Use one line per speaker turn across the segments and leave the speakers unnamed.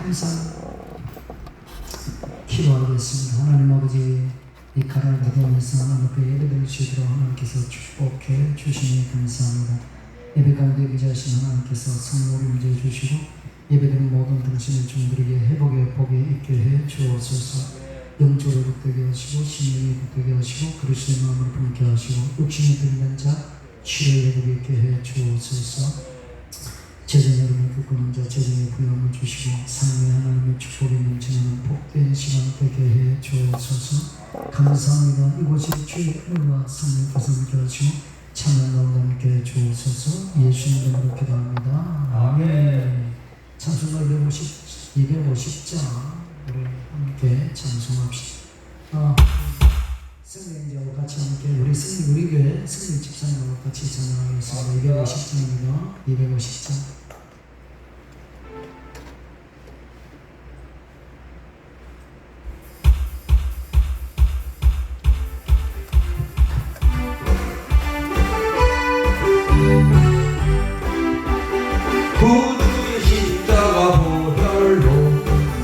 감사합니다. 기도하겠습니다. 하나님 아버지, 이 가을 기도하면서 하나님 앞에 예배드릴 수 있도록 하나님께서 축복해 주시니 감사합니다. 예배 가운데 위자하신 하나님께서 성령을 임재해 주시고 예배드리는 모든 당신의 종들에게 회복의 복이 있게 해 주옵소서. 영적으로 복되게 하시고 심령이 복되게 하시고 그리스도의 마음을 품게 하시고 육신이 들린 자 치료의 회복이 있게 해 주옵소서. 재정 여러분 겪는 자 재정의 부여함을 주시고 상의 하나님의 축복이 넘치는 복된 시간 되게 해 주옵소서. 감사합니다. 이곳이 주의 은혜와 성령께서 함께 하시고 찬양 가운데 함께 해 주옵소서. 예수님 이름으로 기도합니다. 아멘. 찬송가 250장 우리 함께 찬송합시다. 성령님과 같이 함께 우리 교회 성령 집사님과 같이 찬양하겠습니다. 250장입니다. 250장.
구주의 십자가 보혈로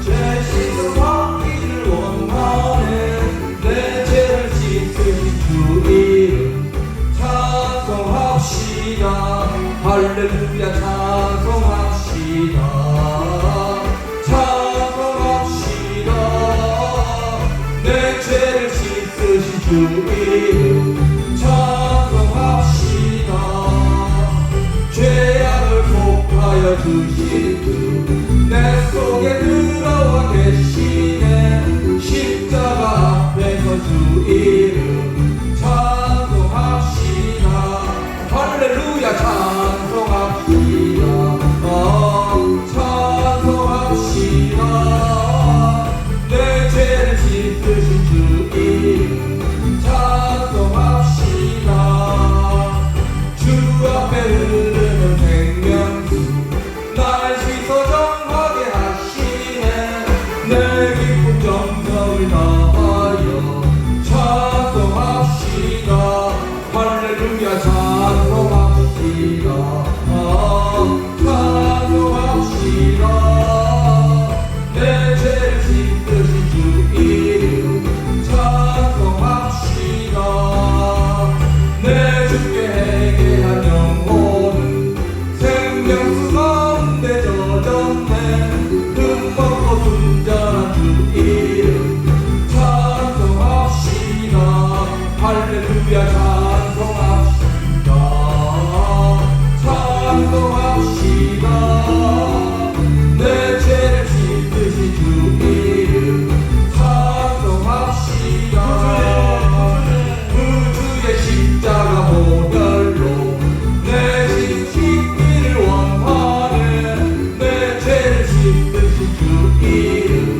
죄 씻음 받기를 원하네. 내 죄를 씻으신 주 이름 찬송합시다. 할렐루야 찬송합시다. 찬송합시다. 내 죄를 씻으신 주 이름 찬송합시다. 죄악을 속하여 주신 주 내 속에 들어와 계시네. 십자가 앞에서 주 이름 찬송합시다. 할렐루야 찬송합시다. 찬송합시다. 내 죄를 씻으신 주 이름 찬송합시다. 주 앞에 흐르는 생명수 날 씻어 정하게 하시네. 내 기쁨 정성을 다하여 찬송합시다. 할렐루야 찬송합시다. 찬송합시다. 내 죄를 씻으신 주 이름 찬송합시다. 내 주께 회개한 영혼은 생명수 가운데 젖었네. 흠없고 순전한 주 이름 찬송합시다. 할렐루야 찬송합시다. 찬송합시다. 내 죄를 씻으신 주 이름 찬송합시다. 구주의 십자가 보혈로 내 신 씻기를 원하네. 내 죄를 씻으신 주 이름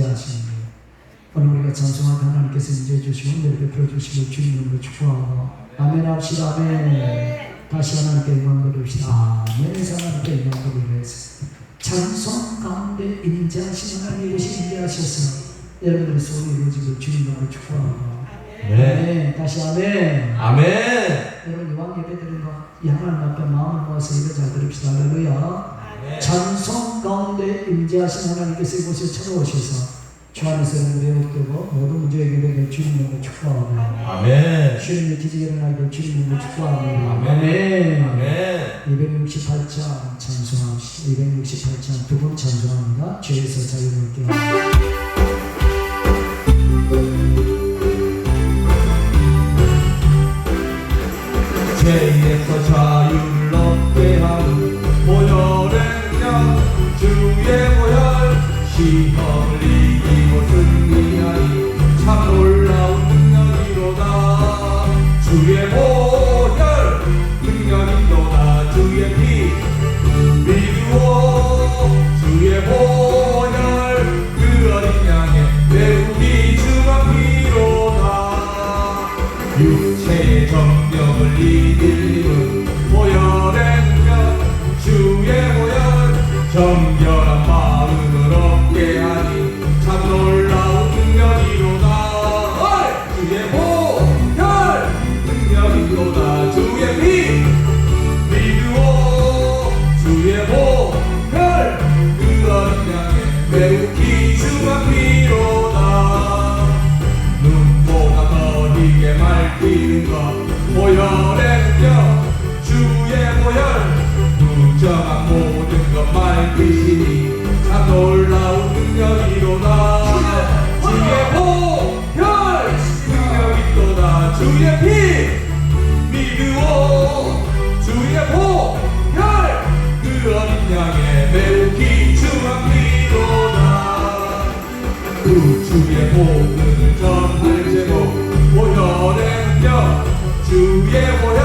임재하시는 거예요. 오늘 우리가 찬송할 때 하나님께서 임재해 주시고 은혜를 베풀어 주시고 주님 이름으로 축복하고 아멘 합시다. 아멘. 다시 하나님께 영광 돌립시다. 아멘. 하나님께 영광 돌리겠습니다. 찬송 가운데 임재하신 하나님 이것이 임재하셔서 여러분들의 소원이 이루어지고 주님 이름으로 축복하고 네. 다시 아멘.
아멘.
여러분 이왕 예배 드린 거 이 하나님 앞에 마음을 모아서 예배 잘 드립시다. 할렐루야. 찬송 가운데 임재하신 하나님께서 이곳에 찾아오셔서 주 안에서 여러분의 웃기고 모든 문제의 예배를 주님으로 축복하고
아멘.
주님의 기적이 일어나길 주님으로 축복하고
아멘. 아멘.
268장 찬송합시다. 268장 두 번 찬송합니다. 죄에서 자유롭게
죄에서 자유를 얻게 하는 보혈의 능력 주의 보혈 시험을 이기고 승리하니 참 놀라운 능력이로다 주의 보혈 능력이로다 주의 피 믿으오 주의 보혈 그 어린 양의 매우 귀중한 피로다 육체의 정령을 이기는 보혈의 능력 주의 보혈 정결한 마음을 얻게 하니 참 놀라운 능력이로다 주의 보혈 능력이로다 주의 피 믿으오 주의 보혈 그 어린 양의 매우 귀중한 피로다 눈보다 더 희게 맑히는 것 보혈의 능력 주의 보혈 무정한 모든 것 맑히시니 참 놀라운 능력이로다 주의 보혈 능력이로다 주의 피 믿으오 주의 보혈 그 어린 양의 매우 귀중한 피로다 그 주의 복음을 전할 제목 보혈의 능력 주의 보혈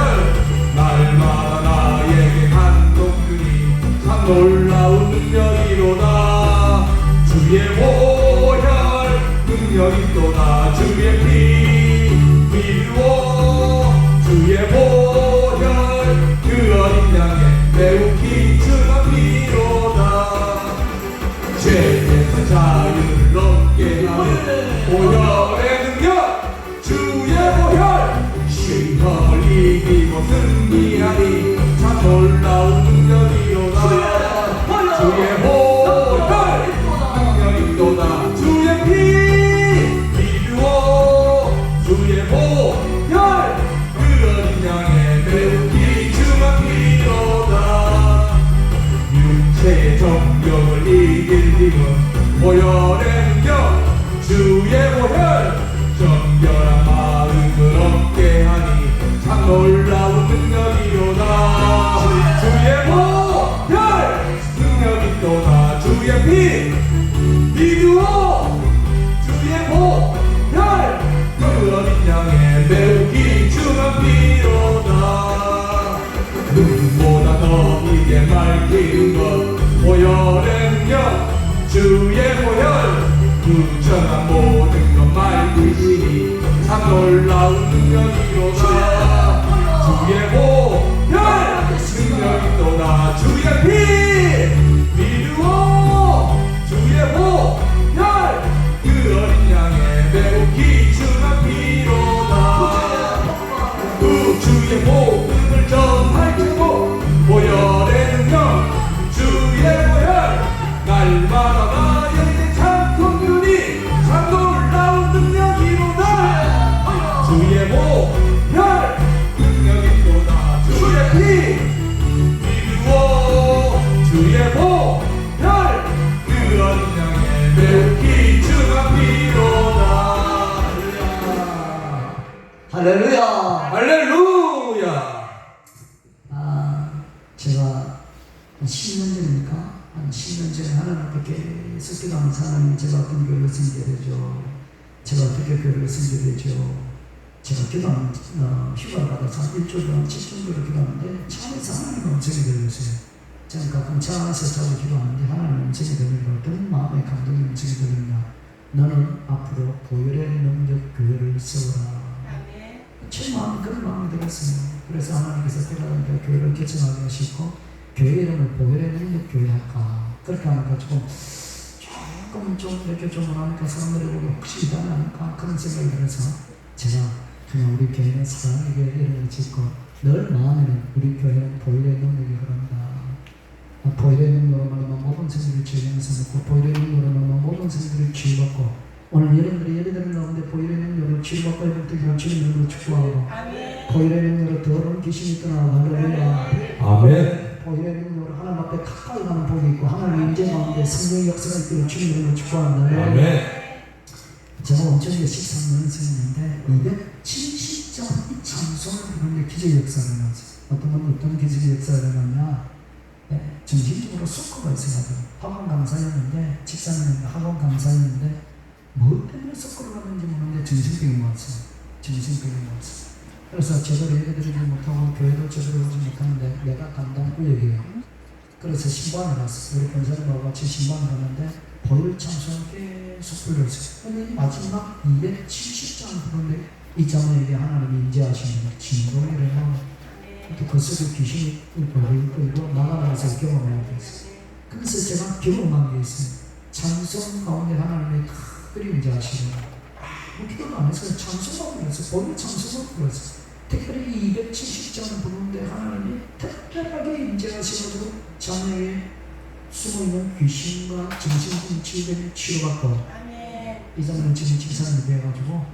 날마다 나에게 한동근이 참 놀라운 능력이로다 주의 보혈 능력이로다 주의 피 믿으오 주의 보혈 그 어린 양의 매우 귀중한 피로다 죄에서 자유를 얻게 하는 보혈의 능력 주의 보혈 시험을 이기고 승리하니 참 놀라운 능력이로다 주의 보혈 능력이로다 주의 피 믿으오 주의 보혈 그 어린 양의 매우 귀중한 피로다 육체의 정욕을 이길 힘은 보혈의 능력 주의 보혈 정결한 마음을 얻게 하니 참 놀라운 능력이로다 주의 보혈 능력이로다 주의 피 믿으오 주의 보혈 그 어린 양의 매우 귀중한 피로다 눈보다 더 이게 맑히는 것 보혈의 능력 주의 보혈 무정한 모든 것 맑히시니 참 놀라운 능력이로다 주의 보혈 능력이로다 주의 피 믿으오 주의 보혈 그 어린 양의 매우 귀중한 피로다 그 주의 복음을 전할 테고 보혈의 능력 주의 보혈 날마다 나에게 참 긍휼이 참 놀라운 능력이로다 주의 보혈 능력이로다 주의 피 믿으오 주의 보혈 그 어린 양의 매우 귀중한 피로다
할렐루야.
할렐루야
제가 한 10년 전이니까 한 10년 전에 하나님 앞에 계속 기도하면서 하나님 제가 어떤 교회를 섬겨야죠 제가 어떻게 교회를 섬겨야죠 제가 기도하면 휴가를 받아서 한 일주일 동안 7정도로 기도하는데 차 안에서 하나님 음성이 들렸어요. 저는 가끔 차 안에서 자주 기도하는데 하나님 음성이 들리고 어떤 마음의 감동의 음성이 들리냐 너는 앞으로 보혈의 능력 교회를 세우라. 제 마음이 그런 마음이 되겠어요. 그래서 하나님께서 필요하니까 교회를 개척하게 하시고 교회 이름을 보혈의 능력 교회 할까. 그렇게 하니까 조금 좀 이렇게 좀 하니까 사람들이 보기 혹시 이다지 않을까 그런 생각이 들어서 제가 그냥 우리 교회는 사랑의 교회 이름을 짓고 늘 마음에는 우리 교회는 보혈의 능력이 흐른다. 보혈의 능력으로만 모든 생들을 치유하면서 먹고 보혈의 능력으로만 모든 생들을 치유받고 오늘 여러분들이 예배드리는 가운데 보혈의 능력으로 치유받고 예배드리는 주님의 능력으로 축복하고 보혈의 능력으로 더러운 귀신이 떠나고 할렐루야.
아멘.
보혈의 능력으로 하나님 앞에 가까이 가는 복이 있고 하나님의 임재 가운데 성령의 역사가 있기를 주님의 능력으로 축복한다.
아멘.
제가 원천에 13년생이었는데 270점 이 찬송을 부르는데 기적의 역사가 일어났어요. 어떤 기적의 역사가 일어났냐. 정신적으로 소크가 있어가지고 학원 강사였는데 집사님은 학원 강사였는데 뭐 때문에 소크를 하는지 모르는데 정신병이 왔어요. 그래서 제대로 예배드리지 못하고 교회도 제대로 오지 못하는데 내가 담당 구역이에요. 그래서 신방을 갔어요. 우리 권사님하고 같이 신방을 갔는데 보혈 찬송 계속 불렀어요. 근데 마지막 270장 부르는데 이 장면에 하나님이 임재하시는 진동이 일어나고 또 그 속에 귀신이 끌고 나가면서 경험하게 됐어요. 그래서 제가 경험한 게 있어요. 찬송 가운데 하나님의 특별히 임재하시는 기도를 안 했어요. 찬송만 불렀어요. 보혈 찬송만 불렀어요. 특별히 270장을 부르는데 하나님이 특별하게 임재하셔가지고 자녀에 숨어있는 귀신과 정신적인 치유를 치료받고 이 장면은 지금 집사님이 돼가지고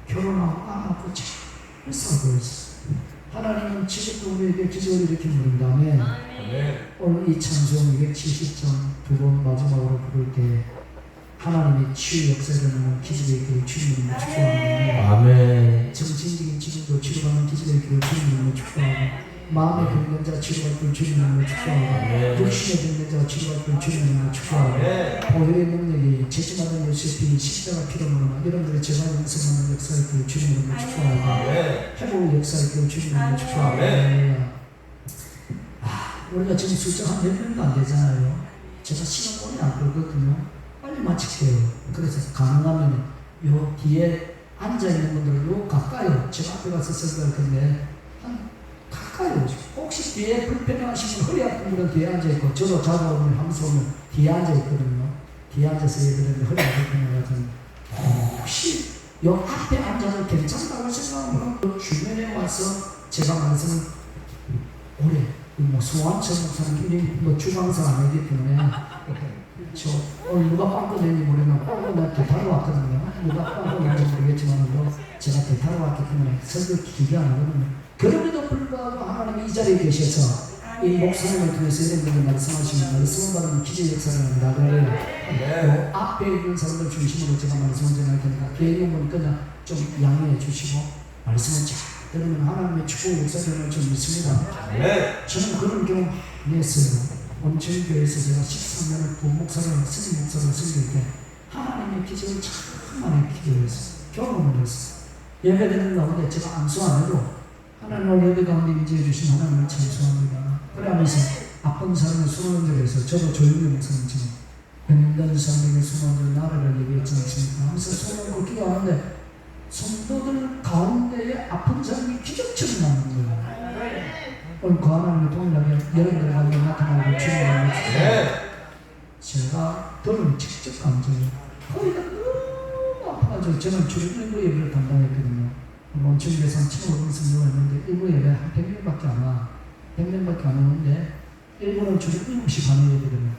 결혼하고 아하고 잘 살고 있어요. 하나님은 지금도 우리에게 기적을 일으킨 분입니다. 아멘. 오늘 이 찬송 270장 두 번 마지막으로 부를 때 하나님의 치유 역사를 하는 기적의 길을 주님으로 축복합니다.
아멘.
정신적인 지금도 치료받는 기적의 길을 주님으로 축복하고 마음의 병든 자 치료받을 주님으로 축복하고 육신의 병든 자 치료받을 주님으로 축복하고 보혈의 능력이 제지마는 요셉이 십자가 피로물로 여러분들의 제가 용서하는 역사의 길을 주님으로 축복하고 회복 역사의 길을 주님으로 축복하고 우리가 지금 숫자가 몇 명도 안 되잖아요. 제가 시간 오래 안 걸거든요. 빨리 마칠게요. 그래서 가능하면 요 뒤에 앉아있는 분들 요 가까이 제가 앞에 가서 설교할 건데 한 가까이 오시고 혹시 뒤에 불편하시면 허리 아픈 분은 뒤에 앉아있고 저도 자주 오면 하면서 오면 뒤에 앉아있거든요. 뒤에 앉아서 얘기하는데 허리 아픈 분은 혹시 요 앞에 앉아서 괜찮다고 생각하면 주변에 와서 제가 말씀을 오래 뭐 소환천 목사님 뭐 주방사 아니기 때문에 저 오늘 누가 빵꾸 낸지 모르면 빵꾸 대타러 왔거든요. 누가 빵꾸 낸지 모르겠지만 제가 대타러 왔기 때문에 설교 길게 안 하거든요. 그럼에도 불구하고 하나님이 이 자리에 계셔서 이 목사님을 통해서 여러분들이 말씀하시는 말씀을 받는 기적 역사를 합니다. 그래요. 앞에 있는 사람들 중심으로 제가 말씀을 전할 테니까 개인은 그냥 좀 양해해 주시고 말씀을 잘 들으면 하나님의 축복 역사를 좀 믿습니다. 저는 그런 경험 많이 했어요. 원천교회에서 제가 13년을 부목사를 스님 목사를 섬길 때 하나님의 기적을 참 많이 기도했어요. 경험을 했어요. 예배드리는 가운데 제가 안수 안 해도 하나님을 예배 가운데 임재해 주신 하나님을 찬송합니다. 그래 하면서 아픈 사람의 손을 얹어서 저도 조용히 목사님 지금 병든 사람에게 손을 얹어 나라를 얘기했지 않습니까? 하면서 손을 얹고 기도하는데 성도들 가운데에 아픈 사람이 기적처럼 나는 거예요. 오늘 그 하나님의 동일하게 여러분들 가운데 나타나는 주님을 제가 들은 직접 감정이 허리가 너무 아파가지고 저는 주로 일부 예배를 담당했거든요. 원천교회에서 1,500명 성도했는데 일부 예배 한 100명밖에 안 와. 100명밖에 안 오는데 일부는 주로 7시 반에 예배드려요.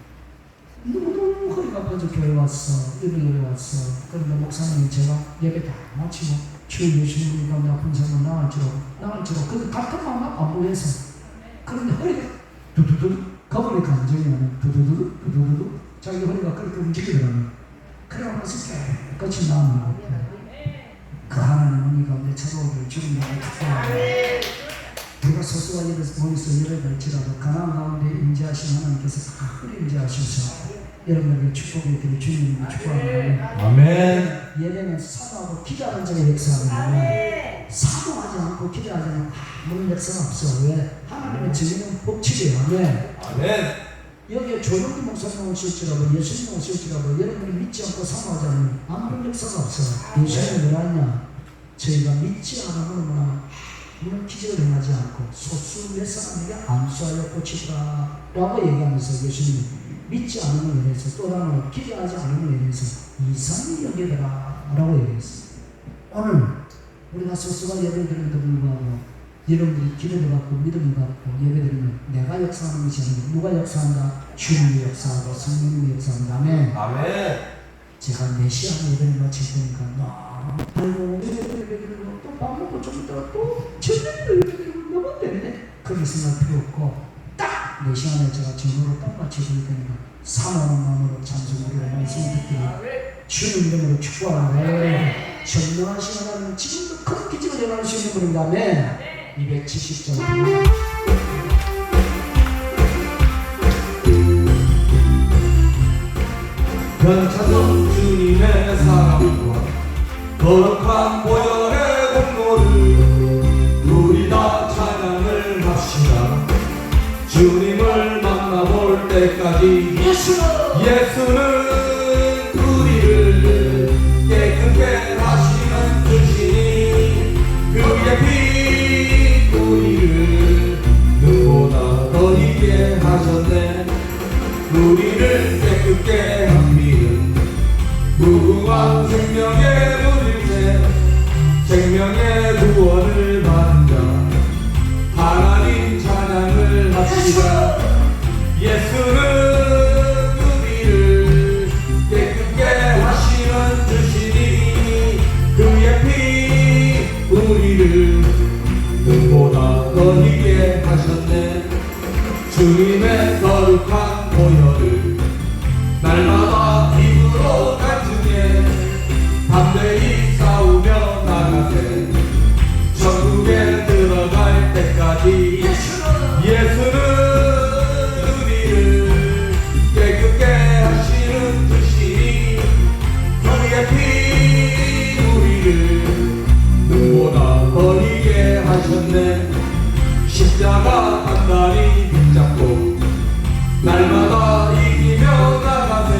너무 허리가 아파서 교회 왔어. 일부 예배 왔어. 그런데 목사님이 제가 예배 다 마치고 치유 주시는 분이 가운데 아픈 사람은 나갈지로 근데 같은 마음 안 보여서 그런데 허리가 두두두 가버리 감정이 나는 두두두 자기 허리가 그렇게 움직이더라고요. 그래 나서 깨끗이 나오는 것 같아요. 그 하나님 이 가운데 찾아오기를 주님으로 축복합니다. 우리가 소수와 모여서 예배할지라도 가난 가운데 임재하신 하나님께서 크게 임재하셔서 여러분에게 축복의 길을 주님으로 축복합니다.
아멘.
예배는 사도하고 기도하는 자의 역사하면 사도하지 않고 기도하지 않고 아무런 역사가 없어. 왜? 하나님의 정의는 법칙이에요. 아멘. 여기에 조용히 목사님 오실지라도 예수님 오실지라도 여러분이 믿지 않고 사모하지 않으면 아무런 역사가 없어요. 예수님이 뭐라냐? 저희가 믿지 않으면 물론 기적을 행하지 않고 소수 몇 사람에게 안수하여 고치더라 라고 얘기하면서 예수님이 믿지 않으면 이래서 또 다른 기도하지 않으면 이래서 이상히 여기더라 라고 얘기했어요. 오늘 우리가 소수가 예배드림에도 불구하고 여러분들이 기도를 받고 믿음을 받고 예배드리면 내가 역사하는 것이 아니고 누가 역사한다? 주님이 역사하고 성령님이 역사한다. 아멘.
아멘.
제가 4시간 예배를 마칠 테니까 아이고 예배드리고 또 밥 먹고 좀 있다가 또 저녁에도 예배드리고 너무 때문에 그렇게 생각할 필요 없고 딱 4시간에 제가 전으로 딱 마쳐드릴 테니까 사모하는 마음으로 찬송으로 말씀 듣기를 주님 이름으로 축복하는데 전능하신 하나님 지금도 큰 기적을 일어날 수 있는 분입니다. 아멘. 270점
변찬성 주님의 사랑과 거룩한 보혈의 공로를 우리 다 찬양을 합시다. 주님을 만나볼 때까지 예수는 우리를 깨끗게 하시는 주시니 그의 피 우리를 눈보다 더 희게 하셨네. 우리를 깨끗게 한 피는 무궁한 생명의 물일새 생명의 구원을 받은 자 하나님 찬양을 합시다. 예수는 우리를 깨끗게 하시는 주시니 그의 피 우리를 눈보다 더 희게 하셨네. 주님의 거룩한 보혈을 날마다 입으로 간증해 담대히 싸우며 나가세. 천국에 들어갈 때까지 예수는 우리를 깨끗게 하시는 주시니 그의 피 우리를 눈보다 더 희게 하셨네. 십자가 단단히 붙잡고 날마다 이기며 나가세.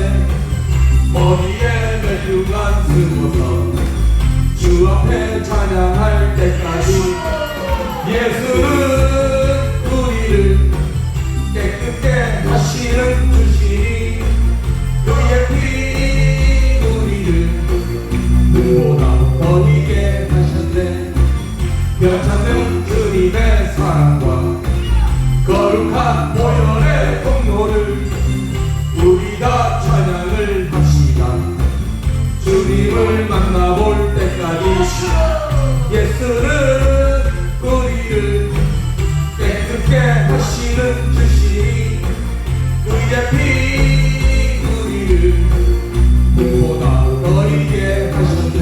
머리에 멜류관 쓰고서 주 앞에 찬양할 때까지 예수는 우리를 깨끗게 하시는 주시니 그의 피 우리를 눈보다 더 희게 하셨네. 변찬명 주님의 사랑과 거룩한 보혈의 공로를 우리 다 찬양을 합시다. 주님을 만나볼 때까지 예수는 우리를 깨끗게 하시는 주시니 그의 피 우리를 눈보다 더 희게 하셨네.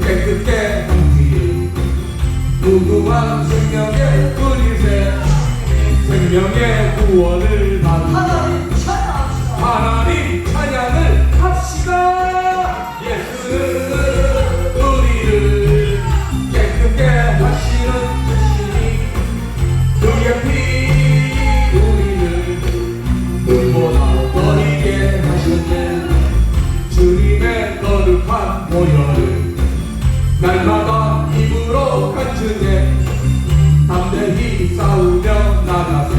깨끗게 한 피를 무궁한 생명의 뿌리새 생명의 구원을 받은 하나님 찬양을 합시다. 예수는 우리를 깨끗게 하시는 주시니 그의 피 우리를 눈보다 더 희게 하셨네. 주님의 거룩한 보혈을 날마다 입으로 간증해 담대히 싸우며 나가세.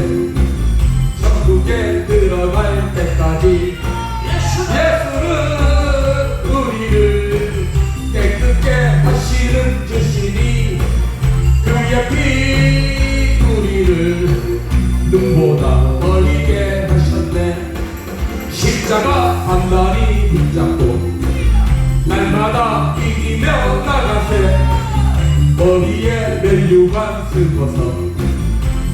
천국에 들어갈 때까지 예수는 우리를 깨끗게 하시는 주시니 그의 피 우리를 눈보다 더 희게 하셨네. 십자가 단단히 붙잡고 날마다 이기며 나가세. 머리에 멜류관 쓰고서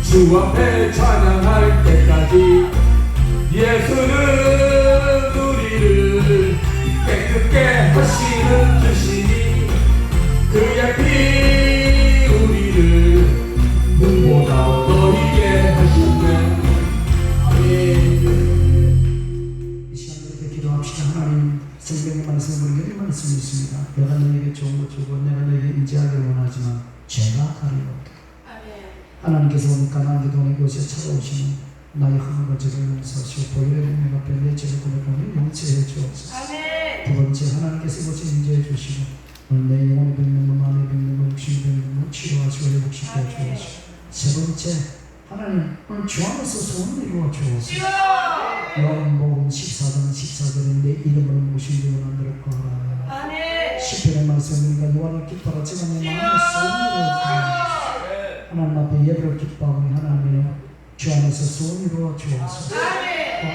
주 앞에 찬양할 때까지 예수는 우리를 깨끗게 하시는 주시니 그의 피 우리를 눈보다 더 희게 하셨네. 아멘.
이 시간 이렇게 기도합시다. 하나님 성경의 말씀을 여기 말씀이 있습니다. 내가 너에게 좋은 것 주고 내가 너에게 인지하기를 원하지만 죄가 가리고 하나님께서 오늘 가나안 기도원의 곳에 찾아오시는 나의 허물과 죄를 용서하시고 보혈의 능력 앞에 내 죄를 고백하며 용서해 주옵소서. 두 번째, 하나님께서 이곳에 임재해 주시고 오늘 내 영혼의 병명과 마음의 병명과 육신의 병명을 치료하시고 회복시켜 주옵소서. 세 번째, 하나님 오늘 주 안에서 소원을 이루어 주옵소서. 요한복음 14장 14절에 내 이름으로 모신 분을 만들었고 시편의 말씀에 우리가 요한을 기뻐라 제가 내 마음에 소원을 이루어 주옵소서. 하나님 앞에 예배를 기뻐하고 하나님 주 안에서 소원을 이루어 주옵소서. 그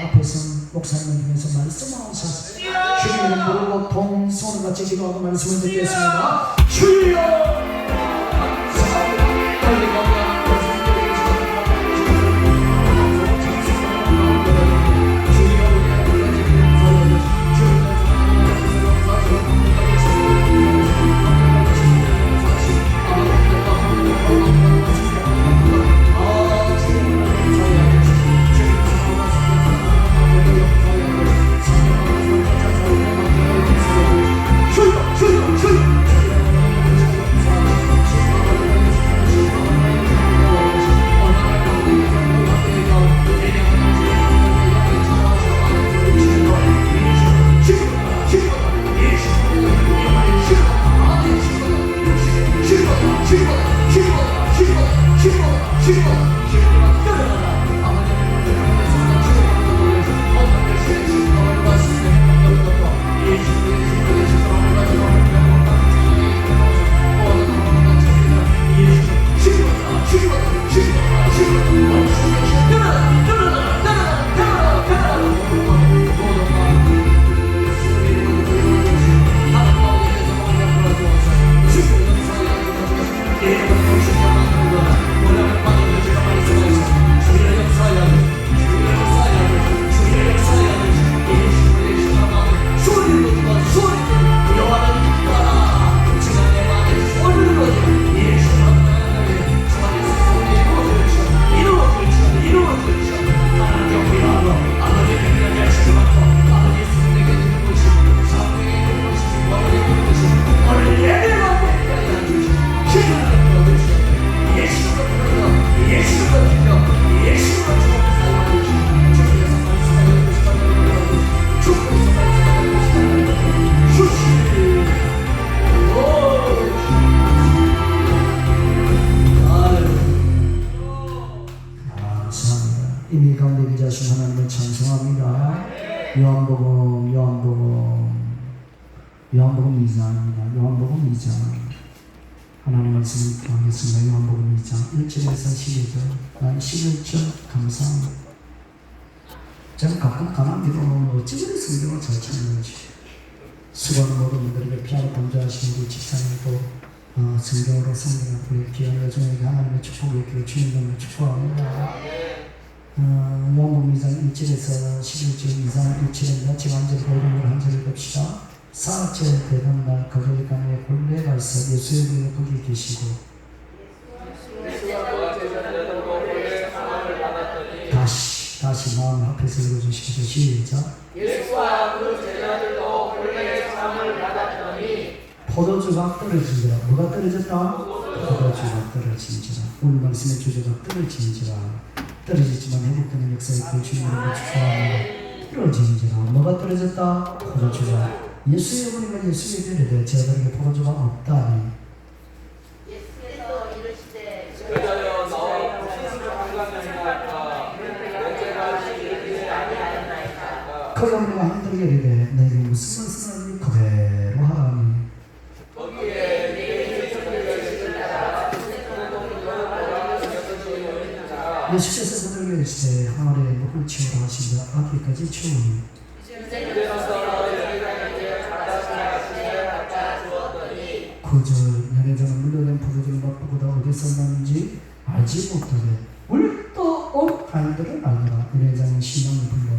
앞에서 목사님 중에서 말씀하셔서 주님을 부르고 동손을 같이 기도하고 말씀을 듣겠습니다. 주여 이미 가운데 계신 하나님을 찬송합니다. 요한복음 2장입니다. 요한복음 2장 하나님 말씀을 기도하겠습니다. 요한복음 2장 1절에서 12절 11절 감사합니다. 제가 가끔 가만 기도하면 어찌그리 성경을 잘 찾는지 수고하는 모든 분들에게 피아노 반주하시는 우리 집사님도 성경으로 성경을 우리 귀한 여정에게 하나님의 축복이 있기를 주님을 축복합니다. 요한복음 2장 1절에서 11절 2장 1절입니다. 제가 한 절 보여드린 한 절을 봅시다. 사흘째 되던 날 가톨릭강에 본래 가서 예수의 분이 거기 계시고 다시 마음 앞에서 읽어주시죠. 시작.
예수와 그 제자들도 본래 사함을 받았더니
포도주가 떨어진지라. 뭐가 떨어졌다? 포도주가 떨어진지라. 오늘 말씀의 주제가 떨어진지라. 떨어지지만 회복되는 역사에 그 주님으로 축복합니다. 떨어진지라. 뭐가 떨어졌다? 포도주가. 예수의 어머니가 예수에게 이르되 제자들에게 포도주가 없다니.
예수께서 이르시되
제자여 나와 무슨 상관이니까 내가 이르지 아니하였나이까.
그 어머니가 한들에게 이르되 내게 무슨 말씀을 하니 그대로 하라니.
거기에 네게 제자들에게 시들다가
예수께서 그들에게 이르시되 항아리에 물을 채우라 하시니라. 아기까지 채우니. 그저 연회자는 물려낸 포도주를 맛보고다 어디서 났는지 알지 못하되 물도 없다이들을 알더라. 연회자는 신앙을 불러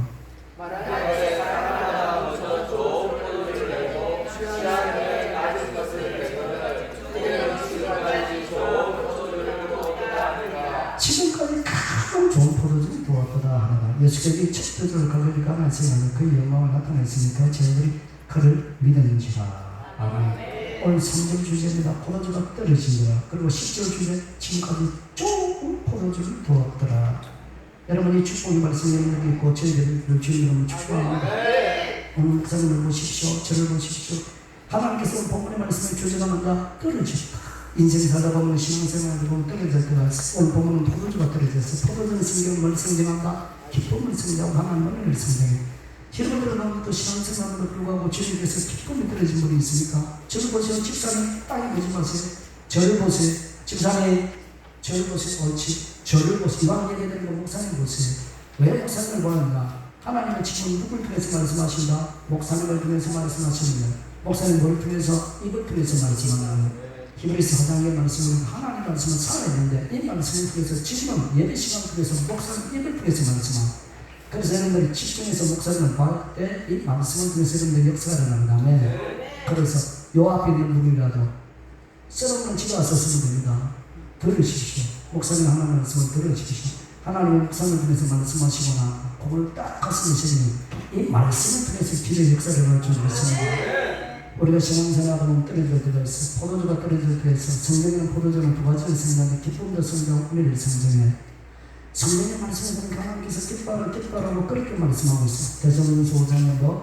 말하되 사람마다 먼저 포도주를 내고 취하게 낮은 것을 내고 때는 지금까지 좋은 포도주를 두었다 하니라.
지금까지 가장 좋은 포도주를 두었다 하니라. 예수께서 첫 포도주를 가져오니 가나안에서 그의 영광을 나타냈으니까 제자들이 그를 믿었는지라. 아멘. 오늘 3절 주제입니다. 포도주가 떨어진다. 그리고 10절 주제 지금까지 조금 포도주를 두었더라. 여러분 이 축복의 말씀이 여러분에게 있고 저희들을 주님으로 축복합니다. 오늘 목사님을 보십시오. 저를 보십시오. 하나님께서 본문의 말씀을 조절하는가 떨어집니다. 인생 살다 보면 신앙생활하다 보면 떨어질 때가 있어. 오늘 보면 포도주가 떨어졌어. 포도주는 성경을 성장한다. 기쁨을 성장하고 하나님의 은혜를 성장해. 여러분들은 또 신앙생활에도 불구하고 주님께서 기쁨이 떨어진 분이 있습니까? 저를 보세요. 집사님 땅에 보지 마세요. 저를 보세요. 집사님 저를 보세요. 옳지. 저를 보세요. 이왕 얘기되는 거 목사님 보세요. 왜 목사님을 보는가? 하나님은 지금 누굴 통해서 말씀하신다? 목사님을 통해서 말씀하십니다. 목사님을 통해서 이걸 통해서 말씀하는 히브리서 4장의 말씀은 하나님 말씀은 살아있는데 이 말씀을 통해서 지금은 예배 시간 통해서 목사님 이걸 통해서 말씀합니다. 그래서 여러분들이 집중해서 목사님을 볼 때 이 말씀을 통해서 여러분들이 역사가 일어난 다음에 그래서 요 앞에 있는 분이라도 썰없는 집에 와서 쓰면 됩니다. 들으십시오. 목사님 하나님 말씀을 들으십시오. 하나님의 목사님을 통해서 말씀하시거나 그걸 딱 가슴에 새기는 이 말씀을 통해서 길의 역사를 일어나주는 것입니다. 우리가 신앙생활하면 떨어질 때가 있어. 포도주가 떨어질 때가 있어. 성경에는 포도주는 두 가지를 성장해. 기쁨도 성장, 은혜를 성장해. 성경의 말씀에 보면 하나님께서 기뻐하라고 그렇게 말씀하고 있어. 대성문서 5장에도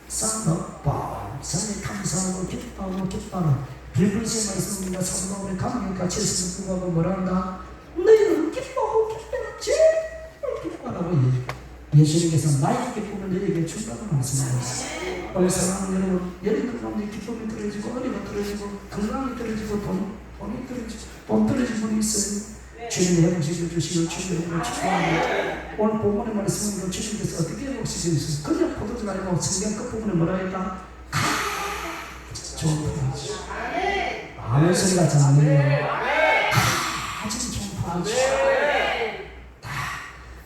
쌍덕바 성에 감사하고 기뻐하라. 빌보스의 말씀입니다. 사도 바울의 감격에 같이 있음을 불구하고 뭐라 한다? 너희는 기뻐하고 기뻐하지 기뻐하라고 예수님께서 나의 기쁨을 너희에게 준다고 말씀하고 있어. 오늘 사랑하는 여러분 가운데 기쁨이 떨어지고 어리가 떨어지고 건강이 떨어지고 돈이 떨어지고 돈 떨어진 분이 있어요. 주님 회복시켜 주시고 주님 축복합니다. 오늘 본문의 말씀은 주님께서 어떻게 회복시켜 주셨어요? 그냥 포도주가 아니고 성경 끝부분에 뭐라 했다? 좋은 포도주. 아무 소리가 잘 안 들려요. 가장 좋은 포도주.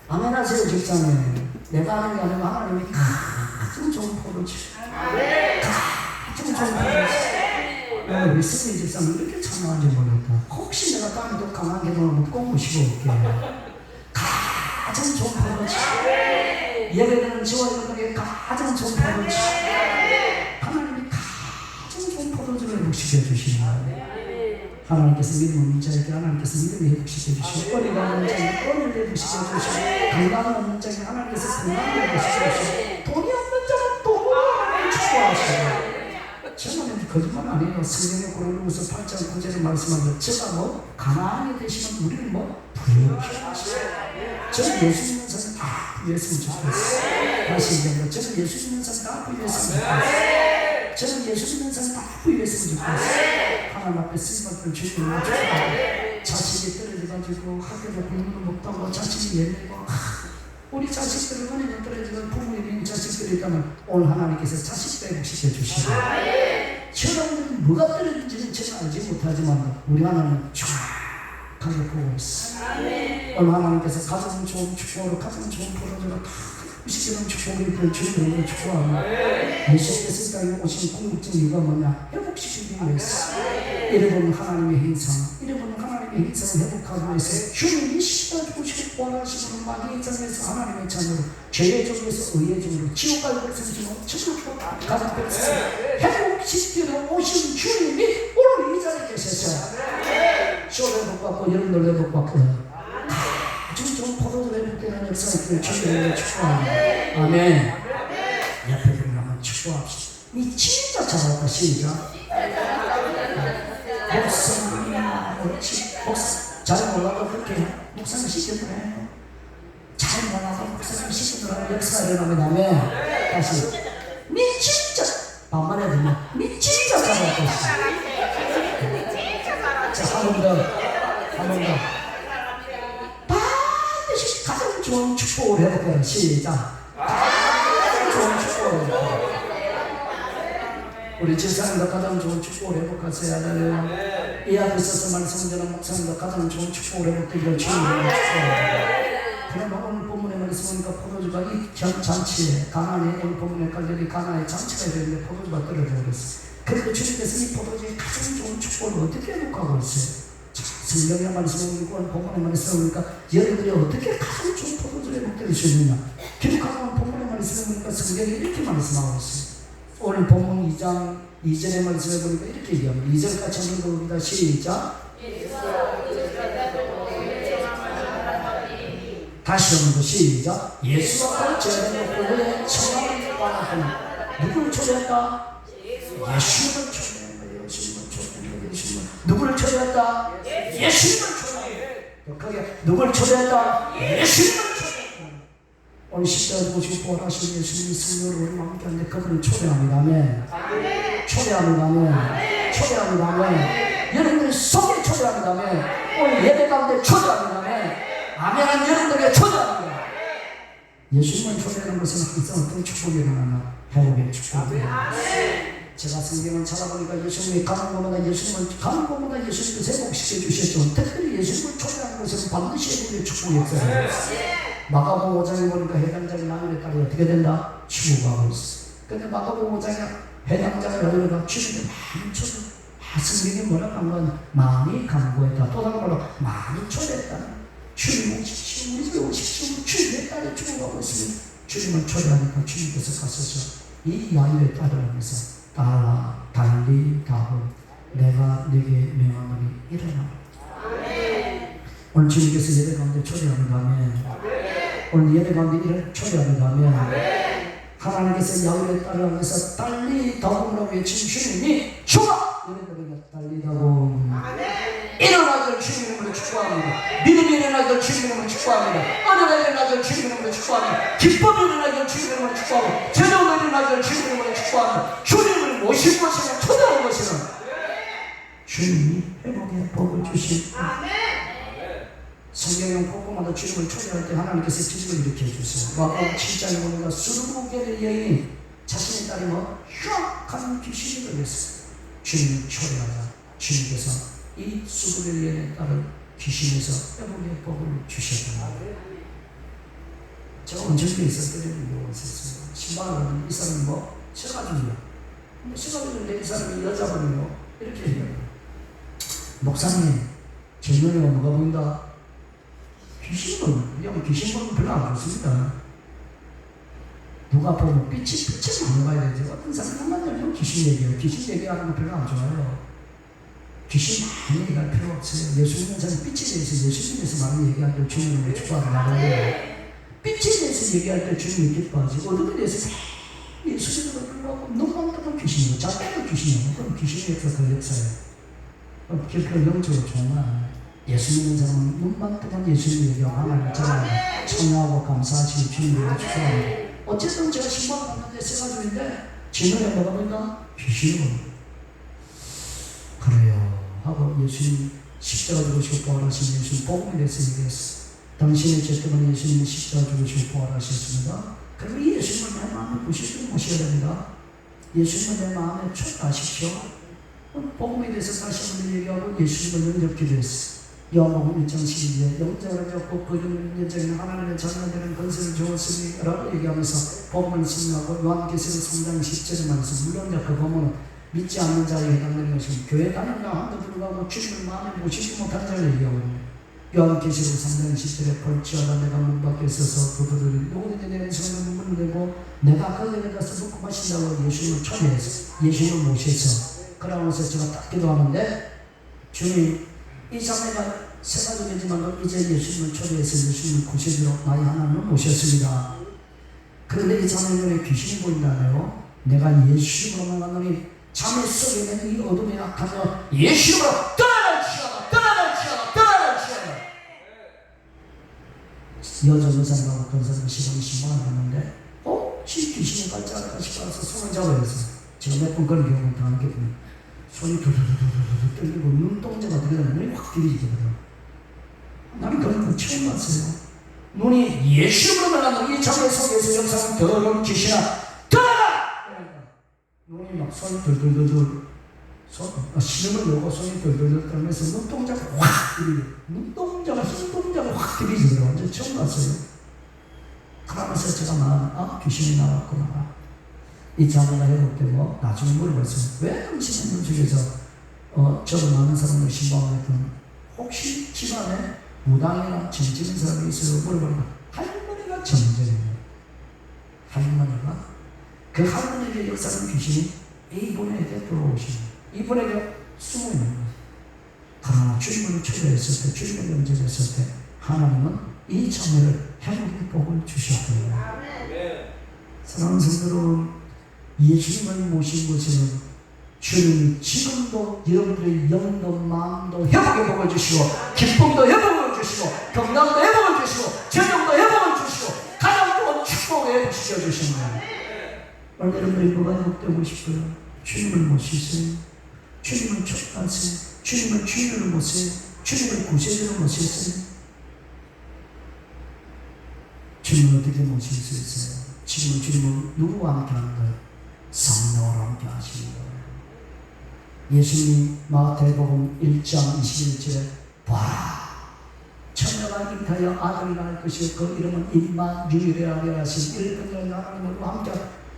아멘 하세요 집사님. 내가 하는 게 아니고 하나님이 가장 좋은 포도주. 가장 좋은 포도주. 우리 승리 집사님 이렇게 참여한지 모르겠다. 혹시 내가 다음에 또 강한 기도를 묻고 모시고 올게. 가장 좋은 포도주. 예배되는 지와 여러분에게 가장 좋은 포도주. 하나님이 가장 좋은 포도주를 회복시켜 주시는 하나님께서 믿음을 없는 자에게 하나님께서 믿음을 회복시켜 주시고 어리가 없는 자에게 어리를 회복시켜 주시고 건강 없는 자에게 하나님께서 건강을 회복시켜 주시고 돈이 없는 자는 돈을 축복하시고 저는 거짓말 아니에요. 성경의 고린도후서 8장 9절에 말씀하는 제가 뭐 가난하게 되시면 우리를 뭐 부유하게 하시고 저는 예수 믿는 사람 다 부유했으면 좋겠어요. 다시 얘기합니다. 저는 예수 믿는 사람 다 부유했으면 좋겠어요. 저는 예수 믿는 사람 다 부유했으면 좋겠어요. 하나님 앞에 쓰임받을 주님을 축복하고 자식이 떨어져가지고 학교도 공부도 못하고 자식이 예매고 우리 자식들은 은혜가 떨어지는 부모님이 자식들이 있다면 오늘 하나님께서 자식 회복시켜 주시고 여러분들은 뭐가 떨어진지는 제가 알지 못하지만 우리 하나님은 정확하게 보고 있어. 오늘 하나님께서 가장 좋은 축복으로 가장 좋은 포도주로 다 시키는 축복을 주님을 축복하고 예수께서 이 땅에 오신 궁극적 이유가 뭐냐? 회복시키기 위해서. 이래보면 하나님의 행상, 이래보면 하나님의 행상을 회복하기 위해서 주님이 이 시간 주시고 원하시는 마귀의 장에서 하나님의 자녀로 죄의 종에서 의의 종으로 지옥 갈 백성으로 지옥으로 가는 백성 회복시키러 오신 주님이 오늘 이 자리에 계셔서 쇼를 회복받고 여러분들 회복받고 아주 좋은 포도를 회복되는 역사를 주님을 축복합니다. 아멘. 옆에 분을 한번 축복합시다. 니 진짜 잘한다. 시작. 목사님이야 옳지. 목사 잘 몰라도 그렇게 목사님 시켜드려요. 잘 몰라도 목사님 시켜드려요. 역사가 일어나면 아멘. 다시 니 진짜 반말해야 되면 니 진짜 잘한다. 자, 한 번 더. 한 번 더. 반드시 가장 좋은 축복을 해볼게요. 시작. 가장 좋은 축복을 해볼게요. 우리 집사님도 가장 좋은 축복을 회복하셔야 돼요. 이 앞에 있어서 말씀드리는 목사님도 가장 좋은 축복을 회복되기를 주님으로 축복합니다. 그러나 오늘 본문에 말씀하니까 포도주가 이 잔치에 가나안에 오늘 본문에 깔려있는 가나안의 잔치가 되는데 포도주가 떨어져버렸어요. 그런데 주님께서 이 포도주의 가장 좋은 축복을 어떻게 회복하고 있어요? 성경의 말씀을 읽고 본문의 말씀을 보니까 여러분들이 어떻게 가장 좋은 포도주를 회복될 수 있느냐? 기록하고 본문의 말씀을 보니까 성경이 이렇게 말씀하고 있어요. 오늘 본문 2장 2절의 말씀을 보니까 이렇게 얘기합니다. 2절 같이 한번 보겠습니다. 시작. 다시 한번 시작. 예수가 제자들의 교회에 성령을 받았더니 누구를 초대했다? 예수님을 초대했다. 예수님을 초대했다. 예수님을. 누구를 초대했다? 예수님을 초대했다. 거기에 누구를 초대했다? 예수님을 초대했다. 오늘 십자가 보시고 부활하신 예수님이 성령으로 우리 함께 하는데 그분을 초대합니다. 아멘. 초대합니다. 아멘. 초대합니다. 아멘. 여러분들이 속에 초대합니다. 아멘. 오늘 예배 가운데 초대합니다. 아멘. 아멘한 여러분들에게 초대합니다. 예수님을 초대하는 것은 항상 어떤 축복이 일어나나? 회복의 축복입니다. 제가 성경을 찾아보니까 예수님이 가는 곳마다 예수님을 회복시켜 주셨죠. 특별히 예수님을 초대하는 것은 반드시 회복의 축복이 있어요. 마가복음 5장에 보니까 해당장이 나누에 따라 어떻게 된다? 죽어가고 있어. 근데 마가복음 5장에 해당장을 열려가 주님이 많이 초대. 성경이 뭐라고 한 건 많이 강구했다. 또 다른 말로 많이 초대했다. 주님 오십시오. 우리 집에 오십시오. 주님의 딸이 죽어가고 있으면 주님을 초대하니까 주님께서 가셔서 이 야유에 따르면서 따라 달리 가고 내가 네게 명하노니 일어나. 오늘 주님께서 예배 가운데 초대하는다면 오늘 예배 가운데 이런 초대하는다면 하나님께서 야유에 따르면서 달리 다음으로 외친 주님이 주가 예배드리며 달리 다음 일어나길 주님으로 축복합니다. 믿음이 일어나길 주님으로 축복합니다. 은혜가 일어나길 주님으로 축복합니다. 기쁨이 일어나길 주님으로 축복합니다. 제도가 일어나길 주님으로 축복합니다. 주님을 모실 것이나 초대할 것이나 주님이 회복의 복을 주실 성경은 곳곳마다 주님을 초대할 때 하나님께서 기적을 일으켜 주세요. 마가복음 7장에 보니까 수르부게의 여인이 자신의 딸이 흉악한 귀신이 걸렸어요. 주님을 초대하자 주님께서 이 수르부게의 여인의 딸을 귀신에서 회복의 복을 주셨다. 제가 온천교에 있을 때를 이용했었어요. 신방을 가면 이 사람이 세가지고요. 세가지고인데 이 사람이 여자분이요. 이렇게 얘기해요. 목사님, 제 눈에 뭐가 보인다? 귀신 보면, 귀신 보면 별로 안 좋습니다. 누가 보면 빛이 많이 가야 되지. 어떤 사람이 한만 열면 귀신 얘기해요. 귀신 얘기하는 거 별로 안 좋아요. 귀신 많이 얘기할 필요 없어요. 예수 믿는 사람이 빛에 대해서 예수님에서 많이 얘기할 때 주님을 축복하고 빛에 대해서 얘기할 때 주님이 기뻐하시고 어둠에 대해서 예수 믿는 걸 불러하고 눈만 뜨면 귀신이고 작게도 귀신이고 그럼 귀신이 역사 그 역사예요. 그럼 결코 영적으로 좋은 건 아니에요. 예수 믿는 사람은 눈만 뜨면 예수님 얘기하고 하나님을 찾아가요. 청하고 감사하시고 주님을 축복합니다. 어쨌든 제가 신방을 갔는데 세가지고인데 제 눈에 뭐가 보인다? 귀신이 보인다. 그래요 하고 예수님 십자가 죽으시고 부활하신 예수님 복음에 대해서 얘기했어. 당신의 죄 때문에 예수님이 십자가 죽으시고 부활하셨습니다. 그럼 이 예수님을 내 마음에 모셔야 됩니다. 예수님을 내 마음에 초대하십시오. 복음에 대해서 다시 한번 얘기하고 예수님을 영접 기도했어. 요한복음 1장 12절에 영접을 잡고 그 이름을 인정하는 하나님의 자녀들은 건설을 주었으니 라고 얘기하면서 복음을 설명하고 요한계시록 3장 10절에 말해서 물론 그 복음은 믿지 않는 자에 해당되는 것은 교회 다니는 한도 불구하고 주님을 마음에 모시지 못한 자를 얘기하거든요. 요한계시록 3장 10절에 볼지어다 내가 문 밖에 서서 그들을 누구든지 내 손에 문을 내고 내가 그들에게 가서 묻고 마신다고 예수님을 초대해서 예수님을 모셔서 그러면서 제가 딱 기도하는데 주님 이 자매가 세 가족이지만 이제 예수님을 초대해서 예수님을 구세주로 나의 하나님을 모셨습니다. 그런데 이 자매는 귀신이 보인다네요. 내가 예수님으로 만나노니 자매 속에 있는 이 어둠에 악하며 예수님으로 떠나갈지어다. 여자 의사님하고 어떤 사람이 시간이 신방을 갔는데 귀신이 갈지 않을까 싶어서 손을 잡아야 했어. 제가 몇 번 그런 경험을 당한 게 있거든요. 손이 두두두두두 떨리고 눈동자가 들어가면 눈이 확 들이지거든요. 나는 그런 거 처음 봤어요. 눈이 예수님으로 말하는 이 자매 속에서 역사하는 더러운 귀신아 떠나가! 눈이 막 손이 들들들들 신음을 내고 손이 들들들 떨면서 눈동자가 확 들이죠. 눈동자가 확 들이지더라고요. 완전 처음 봤어요. 그러면서 제가 귀신이 나왔구나. 이 자매가 회복되고 나중에 물어봤어요. 왜 당신의 눈 속에서 저도 많은 사람을 신방했던 혹시 집안에 무당이나 정적인 사람이 있어요? 물어보니까 할머니가 정적이에요. 할머니가 그 할머니의 역사는 귀신이 이분에게 들어오시는 이분에게 숨어있는 거예요. 그러나 주님을 초대했을 때 주님을 영접했을 때 하나님은 이 자매를 회복의 복을 주셨고요. 사랑하는 성도 여러분, 예수님을 모신 것은 주님이 지금도 여러분들의 영도 마음도 회복의 복을 주시고, 기쁨도 회복을 주시고, 건강도 회복을 주시고, 재정도 회복을 주시고, 가장 좋은 축복을 회복시켜 주십니다. 오늘 여러분들이 뭐가 회복되고 싶어요? 주님을 모시세요. 주님을 촉구하세요. 주님을 주인으로 모세요. 주님을 구세주로 모시세요. 주님을 어떻게 모실 수 있어요? 지금 주님은 누구와 함께 하는 거예요? 성령으로 함께 하시는 거예요. 예수님이 마태복음 1장 21절에 보라, 처녀가 잉타하여 아들이 낳을 것이요 그 이름은 임마누엘이라 하신 일꾼을 하나님으로 함께,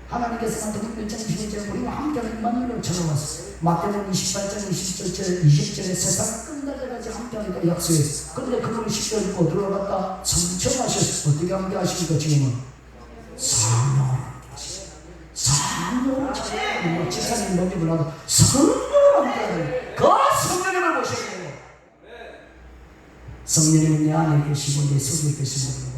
하나님께서 만든 일장 21절에 우리와 함께하는 임마누엘을 찾아왔어요. 마태복음 28장 20절에 세상 끝날 때까지 함께하니까 약속했어요. 그런데 그분이 10절 입고 들어갔다 성천하셨어요. 어떻게 함께 하십니까? 지금은 성령으로 함께 하시죠. 성령으로 찾아가는 집사님 뭔지 몰라도 성령으로 함께 하는 그 성령님을 모셔야 돼요. 성령님은 내 안에 계시고 내 속에 계시고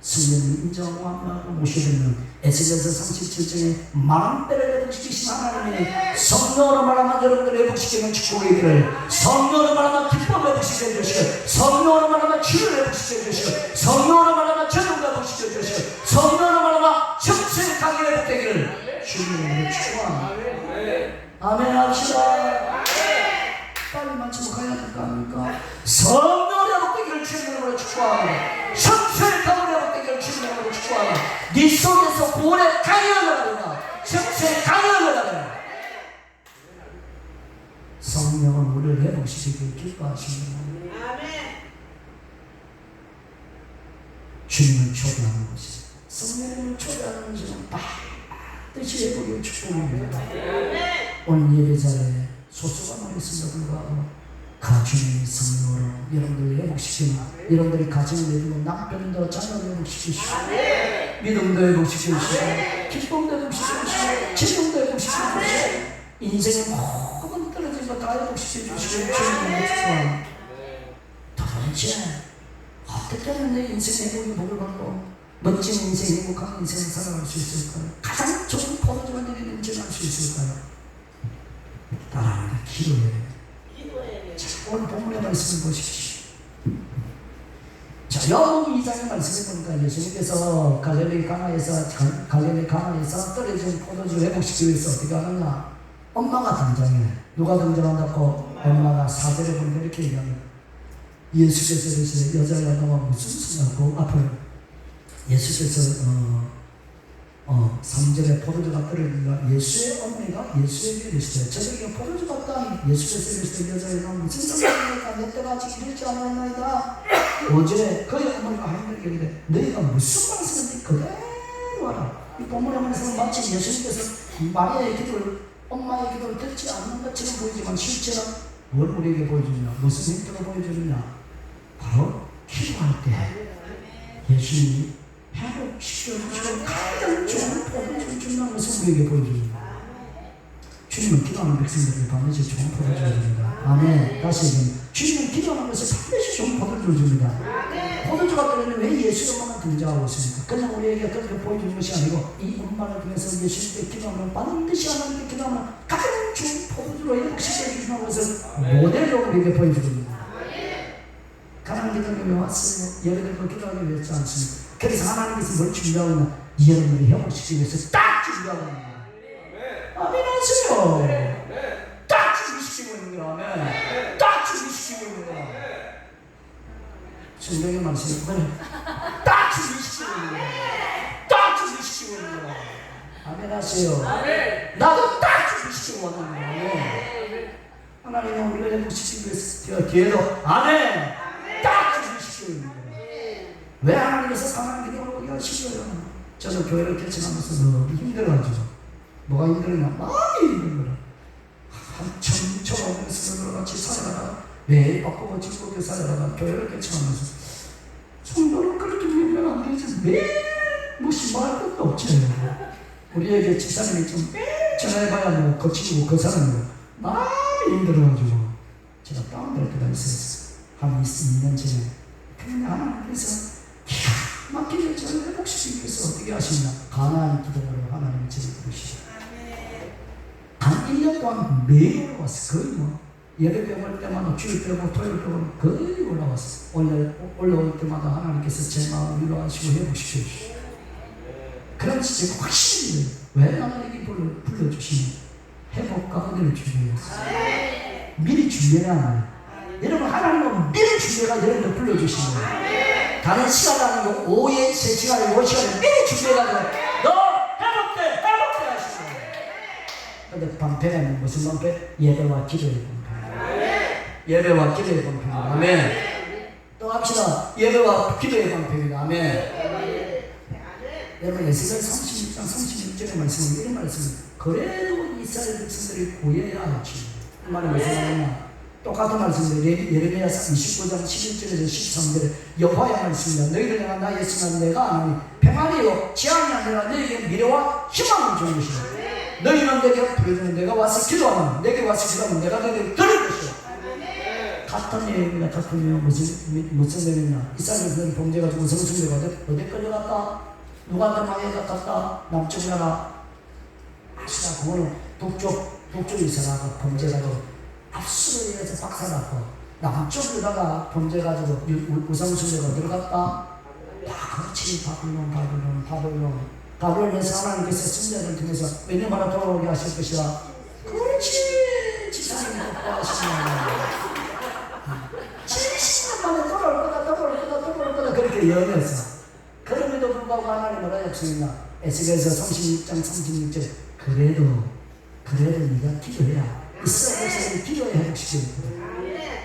성령님 인정하고 모셔야 되면 에스겔서 37장에 만한 때를 회복시키신 하나님이 성령으로 말하면 여러분들을 회복시키는 축복이기를, 성령으로 말하면 기쁨 회복시켜 주시고, 성령으로 말하면 치유를 회복시켜 주시고, 성령으로 말하면 재정을 회복시켜 주시고, 성령으로 말하면 정체의 강이 회복되기를 주님으로 축복합니다. 아멘 합시다. 빨리 맞추고 가야 될 거 아닙니까? 성령으로 회복되기를 주님으로 축복합니다. 정체의 강이 회복되기를 주님으로 축복합니다. 네 속에서 구원의 강이 흘러가리라. 정체의 강이 흘러가리라. 성령은 우리를 회복시키기 기뻐하십니다. 주님을 초대하는 것이, 성령을 초대하는 것은 반드시 회복의 축복입니다. 오늘 예배자리에 소수가 많았음에도 불구하고 그 주님의 성령으로 여러분들을 회복시키는, 여러분들이 가정을 내리고 남편도 자녀를 회복시키시고, 믿음도 회복시키시고, 기쁨도 회복시키시고, 재정도 회복시키시고, 인생의 모든 떨어진 것 다 회복시키시고 주님을 축복합니다. 도대체 어떻게 하면 내 인생의 행복이 복을 받고 멋진 인생, 행복한 인생을 살아갈 수 있을까요? 가장 좋은 포도주가 내리는 인생을 할 수 있을까요? 따라하는 기도해야 돼요. 자, 오늘 본문의 말씀을 보십시오. 자, 요한복음 2장의 말씀을 보니까 예수님께서 갈릴리 가나에서 떨어진 포도주를 회복시키기 위해서 어떻게 하느냐? 엄마가 등장해. 누가 등장한다고? 엄마가 4절에 보면 이렇게 얘기합니다. 예수께서 여자야 너가 무슨 소리하고 앞을 예수께서 3절에 포도주가 떨어지니까 예수의 어머니가 예수에게 이르시되 저녁에 포도주가 따니 예수께서 이르시되 여자야 너 무슨 소리하니까 내 때가 아직 이르지 않았나이다. 5절에 그의 어머니가 하나님께 이르되 너희가 무슨 말씀인지 그대로 하라. 이 본문의 말씀은 마치 예수님께서 마리아의 기도를, 엄마의 기도를 듣지 않는 것처럼 보이지만 실제로 뭘 우리에게 보여주냐? 무슨 힌트로 보여주느냐? 바로 기도할 때 예수님이 회복시켜주시고 가장 좋은 포도주를 준다는 것을 우리에게 보여줍니다. 주님은 기도하는 백성들에게 반드시 좋은 포도주를 줍니다. 아멘. 다시 얘기합니다. 주님은 기도하는 것을 반드시 좋은 포도주를 줍니다. 포도주가 떨어지면 왜 예수의 엄마가 등장하고 있습니까? 그냥 우리에게 그렇게 보여주는 것이 아니고 이 엄마를 통해서 예수님께 기도하면 반드시 하나님께 기도하면 가장 좋은 포도주로 회복시켜주시는 것을 모델로 우리에게 보여줍니다. 가난 기도하기 왜 왔어요? 여러분들 기도하기 위해 왔지 않습니까? 그래서 하나님께서 뭘 준비하고 있나? 여러분을 회복시키기 위해서 딱 준비하고 있는 거예요. 아멘 하세요. 딱 준비시키고 있는 거야. 아멘. 딱 준비시키고 있는 거야. 성경의 말씀이 그래. 딱 준비시키고 있는 거야. 딱 준비시키고 있는 거야. 아멘 하세요. 나도 딱 준비시키고 왔는 거야. 아멘. 하나님은 우리를 회복시키기 위해서 뒤에도 아멘. 딱 준비시키고 있는 거예요. 왜 하나님께서 가난한 기도를 오게 하시고요? 저도 교회를 개척하면서 너무 힘들어가지고 뭐가 힘들었냐? 많이 힘들어요. 한참 저하면서 같이 살아가다가 매일 바꾸고 즐겁게 살아가다가 교회를 개척하면서 성도를 그렇게 밀면 안 되지. 매일 무시 말 것도 없지. 우리에게 집사님이 좀 전화해봐야 뭐 거치고 그 사람이 많이 힘들어가지고 제가 다운될 때가 있었어요. 한 2년 전에 그냥 하나님께서 막히게 저를 회복시키기 위해서 어떻게 하시냐? 가나안 기도로 하나님의 저를 부르시죠. 한 1년 동안 매일 올라왔어. 거의 뭐 예배 배울 때마다 주일 배우고 토요일 배우고 거의 올라왔어. 올라올 때마다 하나님께서 제 마음을 위로하시고 회복시켜 주시고, 그런 제가 확실히 왜 나에게 불러주시니? 회복과 은혜를 주기 위해서. 미리 준비해야. 여러분, 하나님은 미리 준비가 여러분을 불러주시는 거예요. 다른 시간 아니고 오후에 3시간에 5시간에 미리 준비해가지고 너 회복돼 하시는 거예요. 근데 방패는 무슨 방패? 예배와 기도의 방패. 예배와 기도의 방패입니다. 아멘. 또 합시다. 예배와 기도의 방패입니다. 아멘. 여러분, 에스겔 36장 36절의 말씀은 이런 말씀입니다. 그래도 이스라엘 백성들이 구해야 할지. 이 말이 무슨 말이냐? 똑같은 말씀인데 예레미야 29장 11절에서 13절에 여호와의 말씀입니다. 너희를 향한 나의 예수는 내가 안 하니 평안이요 지향이 아니라 너희에게 미래와 희망을 주는 것이다. 너희는 내게 부르짖는 내가 와서 기도하면 내게 와서 기도하면 내가 너희를 들을 것이다. 같은 얘기입니다. 같은 얘기. 무슨 얘기냐? 이스라엘 백성들이 범죄가지고 성승대가 어디 끌려갔다? 누구한테 망해갔다? 남쪽 나라 아시나? 그거는 북쪽 이스라엘가 범죄가지고 압수를 위해서 박살났고, 남쪽에다가 범죄가지고 우상숭배가 들어갔다. 다 그렇지. 바벨론에서 하나님께서 승자를 통해서 몇 년 만에 돌아오게 하실 것이라. 그렇지. 지상이 기뻐하시면 70년 만에 돌아올 거다 그렇게 예언했어. 그럼에도 불구하고 하나님 뭐라 약속했나? 에스겔서 36장 36절 그래도 네가 기도해야 이스라엘 백성들이 기도해 회복시키는 거예요.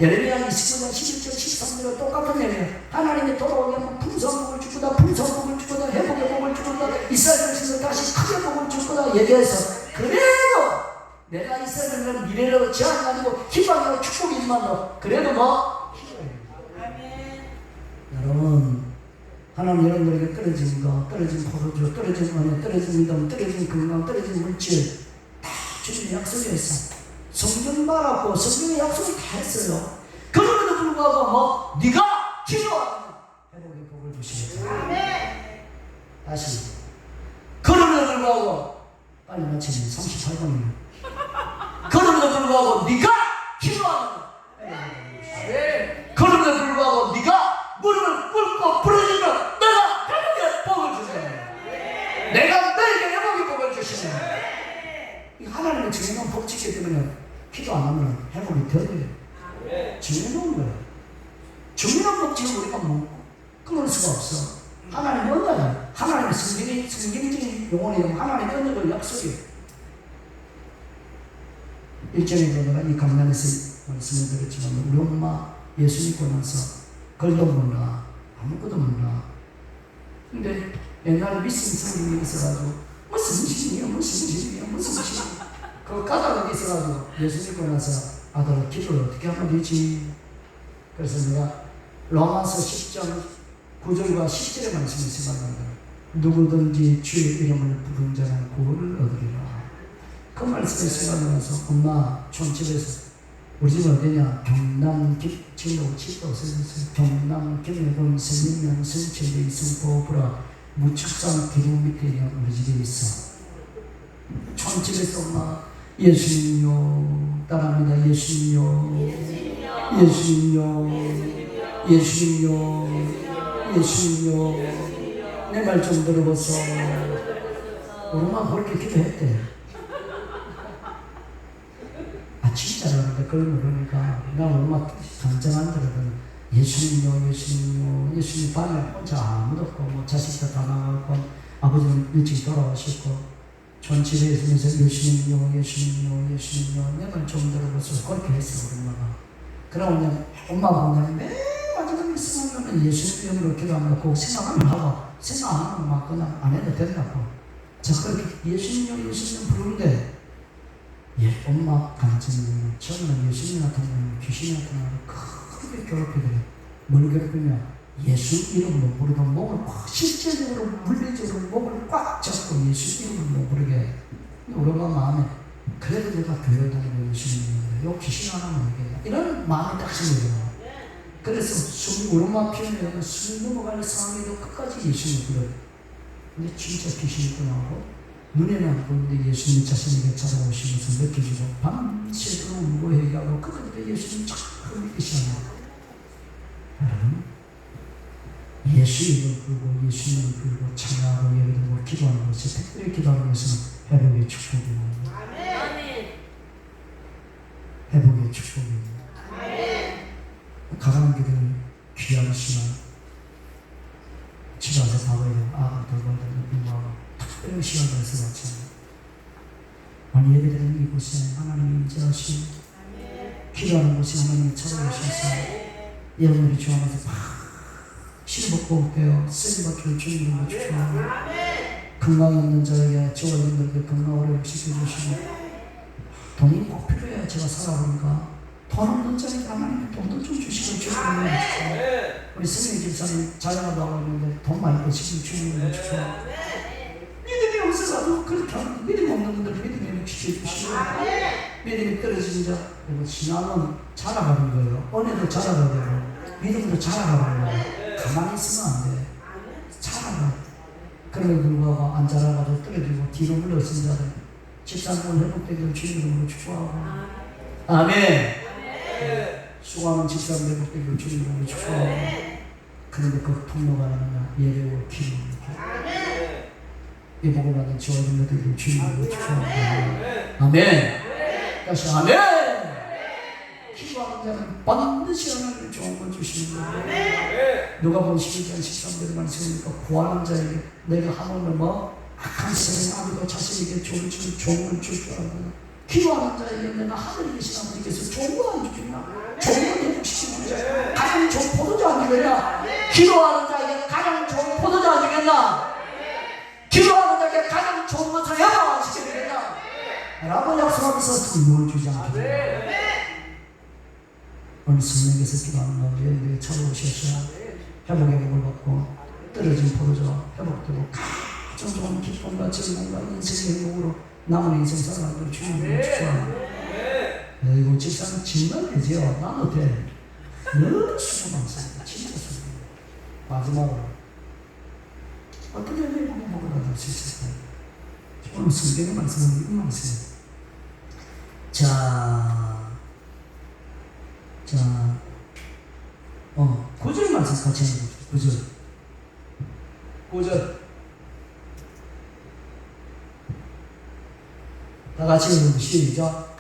예레미야 29장 11절 13절로 똑같은 얘기예요. 하나님이 돌아오게 하면 풍성복을 줄 거다, 풍성복을 줄 거다, 회복의 복을 줄 거다, 이스라엘 백성들 다시 크게 복을 줄 거다 얘기해서, 그래도 내가 이스라엘 백성들 미래로 제한이 아니고 희망이고 축복이 임한다. 그래도 뭐 여러분, 하나님 여러분들에게 떨어진 거, 떨어진 포도주, 떨어진 은혜, 떨어진 믿음, 떨어진 건강, 떨어진 물질 다 주님이 약속했어. 성경 말하고 성경의 약속을 다 했어요. 그럼에도 불구하고 뭐 네가 기도하면 회복의 복을 주시겠다. 다시 그럼에도 불구하고 빨리 마치면 38번이에요. 그럼에도 불구하고 네가 기도하면 그럼에도 불구하고 네가 무릎을 꿇고 부르짖으면 내가 회복의 복을 주시겠다. 내가 너에게 회복의 복을 주시겠다. 하나님의 정해놓은 법칙이기 때문에 기도 안 하면 회복이 더 돼요. 정해놓은 거예요. 정해놓은 법칙을 우리가 뭐 끊을 수가 없어. 하나님의 언약이에요. 하나님의 성경적인 용어는 하나님의 언약을 약속해요. 일전에도 내가 이 강단에서 말씀을 드렸지만 우리 엄마 예수 믿고 나서 글도 몰라 아무것도 몰라. 근데 옛날에 미신 성경이 있어가지고 무슨 신이야 그 까닭이 있어가지고 예수 믿고 나서 아들 기도를 어떻게 하면 되지? 그래서 내가 로마서 10장 9절과 10절의 말씀을 생각합니다. 누구든지 주의 이름을 부른 자는 구원을 얻으리라. 그 말씀을 생각하면서 엄마 촌집에서 우리 집은 어디냐? 경남 진로 집도 없어졌어요. 경남 김해군 성민면 성천리 성포부라 무축산 기둥 밑에 있는 우리 집에 있어. 촌집에서 엄마 예수님요 따라합니다. 예수님요 내 말 좀 들어보소. 우리 엄마 그렇게 기도했대. 아 진짜로 하는데 그걸 모르니까 나 엄마 단정한 대로는 예수님 밤에 혼자 아무도 없고 뭐 자식도 다 나가고 아버지는 일찍 돌아오셨고 전집에 있으면서 예수님요 내 말 좀 들어보소. 그렇게 했어 우리 엄마가. 그러고 그냥 엄마가 그냥 맨 마지막에 생각하면 예수님 이름으로 기도하면 꼭 생각하면 하고 생각 안 하면 막 그냥 안 해도 된다고. 자 그렇게 예수님 부르는데 엄마 간증은 처음에는 예수님 나타나면 귀신이 나타나면 크게 괴롭히더래. 뭘 괴롭히냐? 예수 이름으로 부르던 목을 꽉 실제적으로 물리적으로 목을 꽉 잡고 예수 이름으로 부르게. 우리 엄마 마음에 그래도 내가 교회 다니고 예수님을 요 귀신 하나 모르게 이런 마음이 딱 생겨요. 그래서 숨 오르막편에 숨 넘어갈 상황에도 끝까지 예수님을 불러요. 근데 진짜 귀신이 떠나고 눈에는 안 보이는데 예수님 자신에게 찾아오시면서 느껴지고 밤새도록 울고 회개하고 끝까지 예수님 자꾸 믿기 시작합니다. 여러분, 예수 이름을 부르고 예수님을 부르고 찬양하고 예배드리고 기도하는 것이 특별히 기도하는 것은 회복의 축복입니다. 회복의 축복입니다. 가난한 길은 귀한 시간 집에 와서 밥을 아가 돌봐야 되는 부모하고 특별한 시간을 해서 같이 많이 예배드리는 이곳에 하나님이 임재하시고 기도하는 곳에 하나님이 찾아오셔서 여러분들이 주하면서 막 실버고 올게요. 쓰임받기를 주님으로 축복하고 건강이 없는 자에게 저와 여러분들에게 건강을 회복시켜주시고 돈이 꼭 필요해야 제가 살아보니까 돈 없는 자에게 하나님이 돈도 좀 주시고 주시고 우리 성령 집사님 자영업도 하고 있는데 돈 많이 버시고 주님으로 축복하고 믿음이 없어서 그렇게 하는 믿음 없는 분들 믿음이 회복시켜주시고 믿음이 떨어진 자 그리고 신앙은 자라가는 거예요. 은혜도 자라가야 되고 믿음도 자라가는 거예요. 가만히 있으면 안 돼. 자라가. 그럼에도 불구하고 안 자라가도 떨어지고 뒤로 물러선 자들 집사님을 회복되기를 주님으로 축복하고 아멘. 수고하는 집사님 회복되기를 주님으로 축복하고 그런데 그 통로가 아니라 예배와 기도입니다. 이 복을 받은 저와 여러분들에게 주님으로 축복하고 아멘. 다시 아멘. 기도하는 자는 반드시 하나님의 좋은 걸 주시는 거예요. 누가 보면 11장 13절에 말씀하니까 구하는 자에게 내가 하늘을 악한 세상에 아무도 자신에게 좋은 걸 줄 줄 알고 기도하는 자에게 내가 하늘에 계신 아버지께서 좋은 거 안 주겠나? 좋은 걸 회복시키는 가장 좋은 포도주 안 주겠나? 기도하는 자에게 가장 좋은 포도주 안 주겠나? 기도하는 자에게 가장 좋은 것을 회복시켜주겠나? 라고 약속하면서 선물을 주지 않겠나? 오늘 성령께서 기도하는 가운데 여러분들이 찾아오셔서 회복의 복을 받고 떨어진 포도주가 회복되고 가장 좋은 기쁨과 즐거움과 인생의 행복으로 남은 인생 살아가는 주님을 축복합니다. 이거 집사는 정말 되지요. 나도 돼. 너무 수고 많습니다. 진짜 수고. 마지막으로 어떻게 회복의 복을 받을 수 있을까요? 오늘 성경의 말씀은 이것만 있어요. 자, 9절 말씀 같이 해보죠. 9절. 다 같이 읽어보죠. 시작.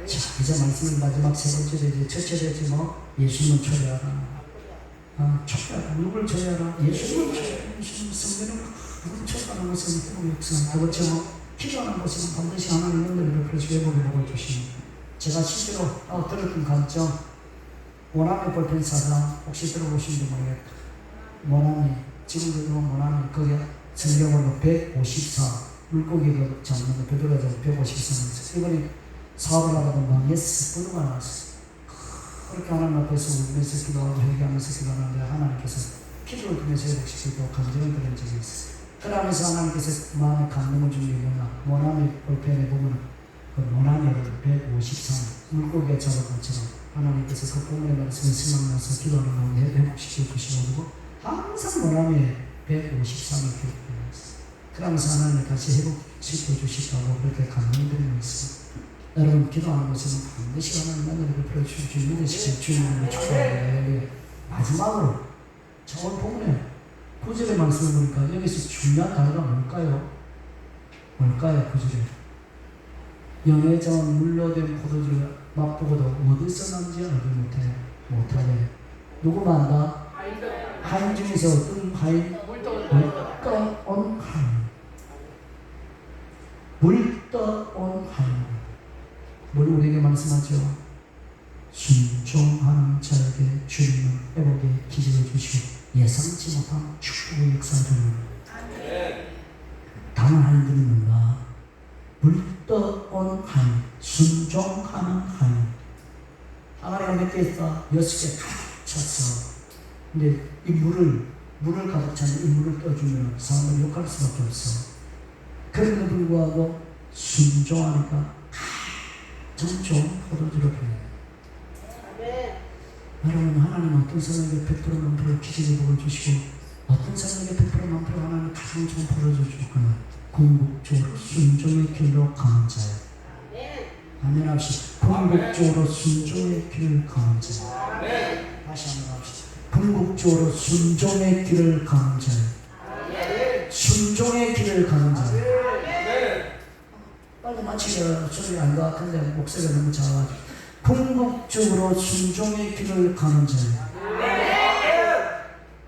자, 이제 말씀을 마지막 세 번째 첫째 예수님을 초대하라. 초대하라. 누굴 초대하라? 예수님을 초대하라. 예수님 성전을 누굴 초대하는 것은 회복의 역사. 두 번째 기도하는 것은 반드시 하나님 은혜를 베풀어주고 회복의 복을 주십니다. 제가 실제로 들었던 관점 원암의 볼펜 사장 혹시 들어보신 분 모르겠다. 원암이 지금도 들어온 원암이 거기에 성경으로 154 물고기 잡는 거 베드로가 잡은 154는 이번에 사업을 하다가 망했어. 불로가 나왔어. 그렇게 하나님 앞에서 울면서 기도하고 회개하면서 기도하는데 하나님께서 기도를 통해서 회복시키고 감정을 드린 적이 있어요. 그러면서 하나님께서 마음에 감동을 주는 게 뭐냐. 원암의 볼펜에 보면 그 원암의 153 물고기가 잡은 것처럼 하나님께서 그 부분의 말씀을 생각나서 기도하는 가운데 회복시켜 주시고 항상 원함에 153을 기록되어 있어요. 그러면서 하나님이 다시 회복시켜 주시다고 그렇게 감동드리고 있습니다. 여러분 기도하는 것은 반드시 하나님 은혜를 베풀어 주시고 믿으시고 주님을 축복합니다. 마지막으로 저번 본문에 9절의 말씀을 보니까 여기서 중요한 단어가 뭘까요? 9절에 영의 정 물러된 포도주를 맛보고도 어디서 난지 알지 못하네. 누구만 안다? 하인 중에서 어떤 하인? 물떠온 하인. 물떠온 하인. 뭘 우리에게 말씀하죠? 순종하는 자에게 주님은 회복의 기질을 주시고 예상치 못한 축복의 역사를 주는 다른 하인들이 뭔가? 물떠온 하인, 순종하는 하인. 하나님가 몇 개 있다? 6개 가득 찼어. 근데 이 물을 물을 가득 찬 이 물을 떠주면 사람을 욕할 수밖에 없어. 그럼에도 불구하고 순종하니까 가장 좋은 포도주로 변해. 여러분, 하나님 어떤 사람에게 100% 만프로 기적의 복을 주시고 어떤 사람에게 100% 만프로 하나님 가장 좋은 포도주를 주거나 궁극적으로 순종의 길로 가는 자예요. 아멘 합시다. 궁극적으로 순종의 길을 가는 자예요. 다시 한번 합시다. 궁극적으로 순종의 길을 가는 자예요. 순종의 길을 가는 자예요. 빨리 마치려 소리 안 것 같은데 목소리가 너무 작아가지고 궁극적으로 순종의 길을 가는 자예요.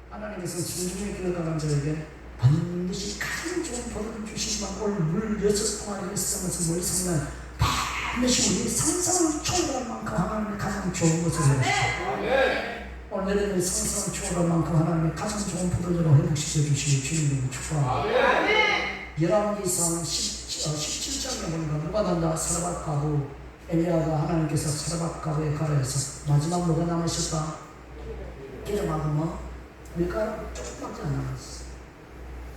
하나님께서 순종의 길을 가는 자에게 반드시 가장 좋은 포도를 주시지만 오늘 물 6동아리 쓰면서 물 성난 반드시 우리 상상을 초월할 만큼 하나님의 가장 좋은 것을 해주시고 오늘 내려는 상상을 초월할 만큼 하나님의 가장 좋은 포도주로 회복시켜 주시고 주님을 축복합니다. 열왕기상 17장에 보니까 누가 단다 사르밧 가부 엘리야가 하나님께서 사르밧 가부에 가라해서 마지막 뭐가 남으셨다? 기름하고 뭐? 밀가루 조금밖에 안 남았어.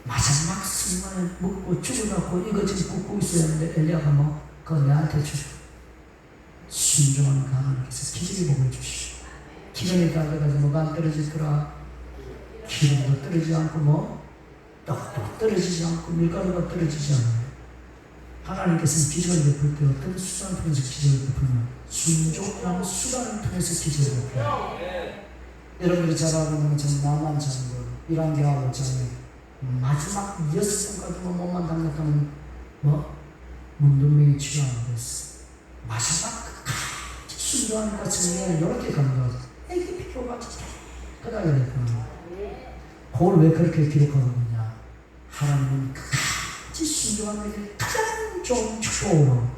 마지막 순간에 먹고 죽어갖고 이거 지금 굽고 있어야 하는데 엘리야가 뭐? 그거 내한테 주고 순종하는 그 하나님께서 기적의 복을 주시고 기름이 달려가지고 뭐가 안 떨어질 거라 기름도 떨어지지 않고 뭐? 떡도 떨어지지 않고 밀가루가 떨어지지 않아요. 하나님께서는 기적을 베풀 때 어떤 수단을 통해서 기적을 베풀면 순종이라는 수단을 통해서 기적을 베풀어요. 여러분들이 잘 알고 있는 것처럼 나만 장군 1왕기하 5장에 마지막 6번까지만 몸만 담갔다면 뭐? 문둥명이 치료 안 됐어. 마지막 끝까지 순종하는 것처럼 이렇게 간 거죠. 애기 필요가 끝나게 됐구나. 그걸 왜 그렇게 기록하고 있느냐? 하나님은 끝까지 순종하는 게 가장 좋은 축복으로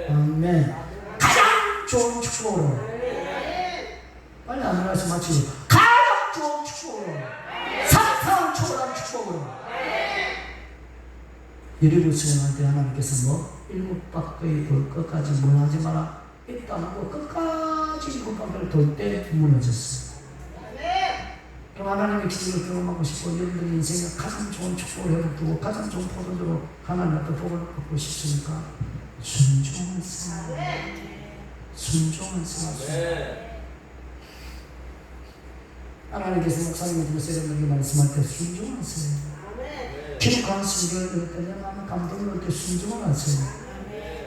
아멘. 가장 좋은 축복으로 빨리 안 일어나서 마치고 가장 좋은 축복으로 사탄을 초월한 축복으로 여리고 수행할 때 하나님께서 뭐? 7바퀴 돌 것까지 뭐 하지 마라 일단 뭐 끝까지 7바퀴를 돌 때 무너졌어. 그럼 하나님의 기적을 경험하고 싶고 여러분들 인생에 가장 좋은 축복을 회복두고 가장 좋은 포도주로 하나님의 복을 받고 싶으니까 순종하세요. 순종하세요. 하나님께서 목사님한테 여러분에게 말씀할 때 순종하세요. 기록한 순종을 들을 때 내 마음에 감동을 얻을 때 순종을 하세요.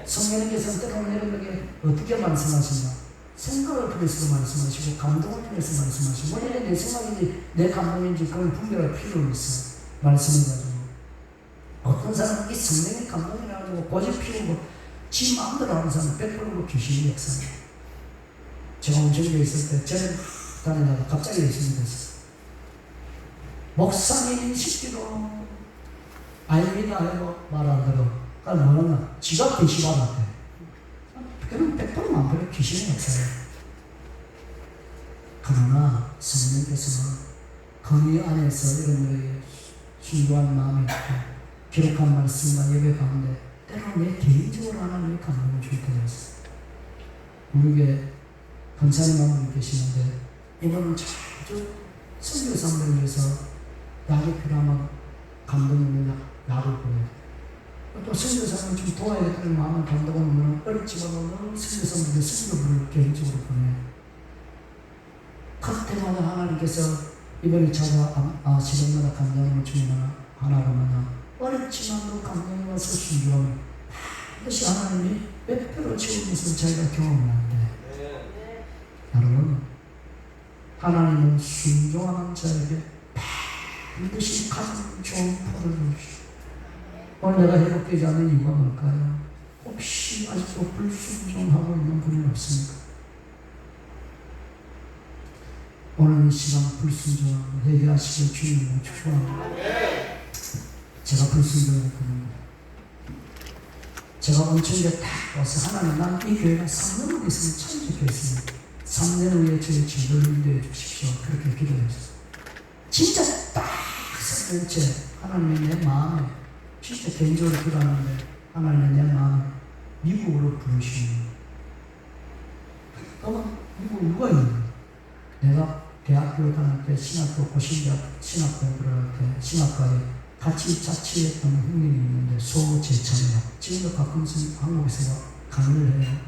성령님께서는 때로는 여러분에게 어떻게 말씀하시나? 생각을 통해서 말씀하시고 감동을 통해서 말씀하시고 원래 내 생각인지 내 감동인지 그걸 분별할 필요가 있어. 말씀해가지고 어떤 사람은 이 성령의 감동이라 가지고 고집 피우고 지 마음대로 하는 사람은 100% 귀신이 역사해. 제가 온천에 있을 때 저는 다니다가 갑자기 예수님이 됐어. 목사님 시키로 아닙니다 하고 말 안 들어. 그러니까 뭐냐면 지가 배신받았대. 그럼 100% 만별로 귀신이 없어요. 그러나 성령께서는 건의 안에서 여러분들에게 순수한 마음이 있고 기록한 말씀과 예배 가운데 때로는 내 개인적으로 하나님의 감동을 줄 때가 있어요. 우리에게 권사님 한 분 계시는데 이분은 자주 선교사님을 위해서 약이 필요하면 감동 있는 약을 보내요. 또 선교사님을 좀 도와야겠다는 마음을 감독을 보면 어렵지만 늘 선교사님에게 선교부를 개인적으로 보내요. 그때마다 하나님께서 이번에 제가 지금마다 감동을 주면 하나로마나 어렵지만도 감동이 와서 순종하면 반드시 하나님이 몇 배로 채우는 것을 저희가 경험을 하는데 여러분 하나님은 순종하는 자에게 반드시 가장 좋은 포도를 주시오. 오늘 내가 회복되지 않는 이유가 뭘까요? 혹시 아직도 불순종하고 있는 분이 없습니까? 오늘 이 시간 불순종하고 회개하시길 주님을 축복합니다. 제가 불순종했거든요. 제가 온천에 딱 와서 하나님 난 이 교회가 3년 후에 있으면 참 좋겠습니다. 3년 후에 저의 진도를 인도해 주십시오. 그렇게 기도했어요. 진짜 딱 3년째 하나님이 내 마음에 진짜 개인적으로 기도하는데 하나님이 내 마음에 미국으로 부르시는 거예요. 그러면 미국 누가 있는 거예요? 내가 대학교 다닐 때 신학교 고신대학 신학교 들어갈 때 신학과에 같이 자취했던 형님이 있는데 소재찬이라고 지금도 가끔씩 한국에서 강의를 해요.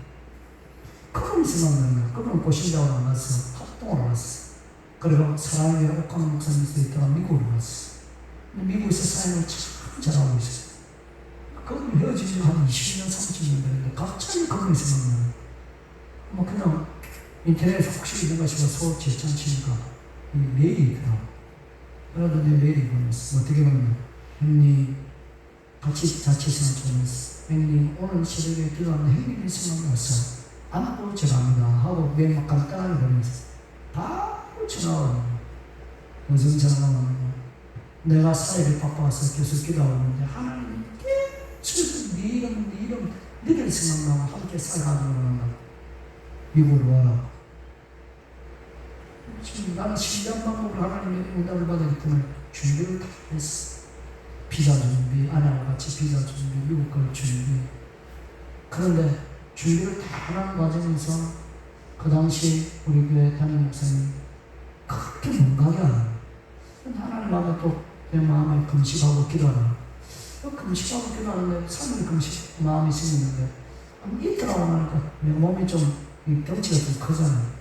그분이 생각나는 거야. 그분은 고신대학으로 나와서 합동으로 왔어. 그리고 사랑의 옥강 목사님도 있다가 미국으로 갔어. 미국에서 사역을 참 잘하고 있었어. 그분 헤어진 지 한 20년, 30년 됐는데 갑자기 그분이 생각나요. 뭐 그냥 인터넷에서 혹시 이런 것이가 소재찬 치니까 메일이 있더라고. 그래도 내 메일이 보냈어. 어떻게 보면 형님 같이 자취생활 보냈어. 형님 오늘 새벽에 기도하는 형님이 생각났어. 안고 제갑니다 하고 매일 막 간단하게 보냈어. 바로 전화가 무슨 전화가 오는 거야. 내가 사역이 바빠서 계속 기도하고 있는데 하나님이 계속 네 이름 너희들 생각나고 함께 살아가는 거란다. 미국으로 와라. 지금 나는 신장 방법으로 하나님의 응답을 받았기 때문에 준비를 다 했어. 비자 준비, 아내와 같이 비자 준비, 미국 갈 준비. 그런데 준비를 다 하는 과정에서 그 당시 우리 교회 담임 목사님 그렇게 뭔가게 안 해요. 하나님 앞에 또 내 마음에 금식하고 기도하라. 금식하고 기도하는데 3일 금식 마음이 생겼는데 이틀 하고 나니까 내 몸이 좀 덩치가 좀 크잖아요.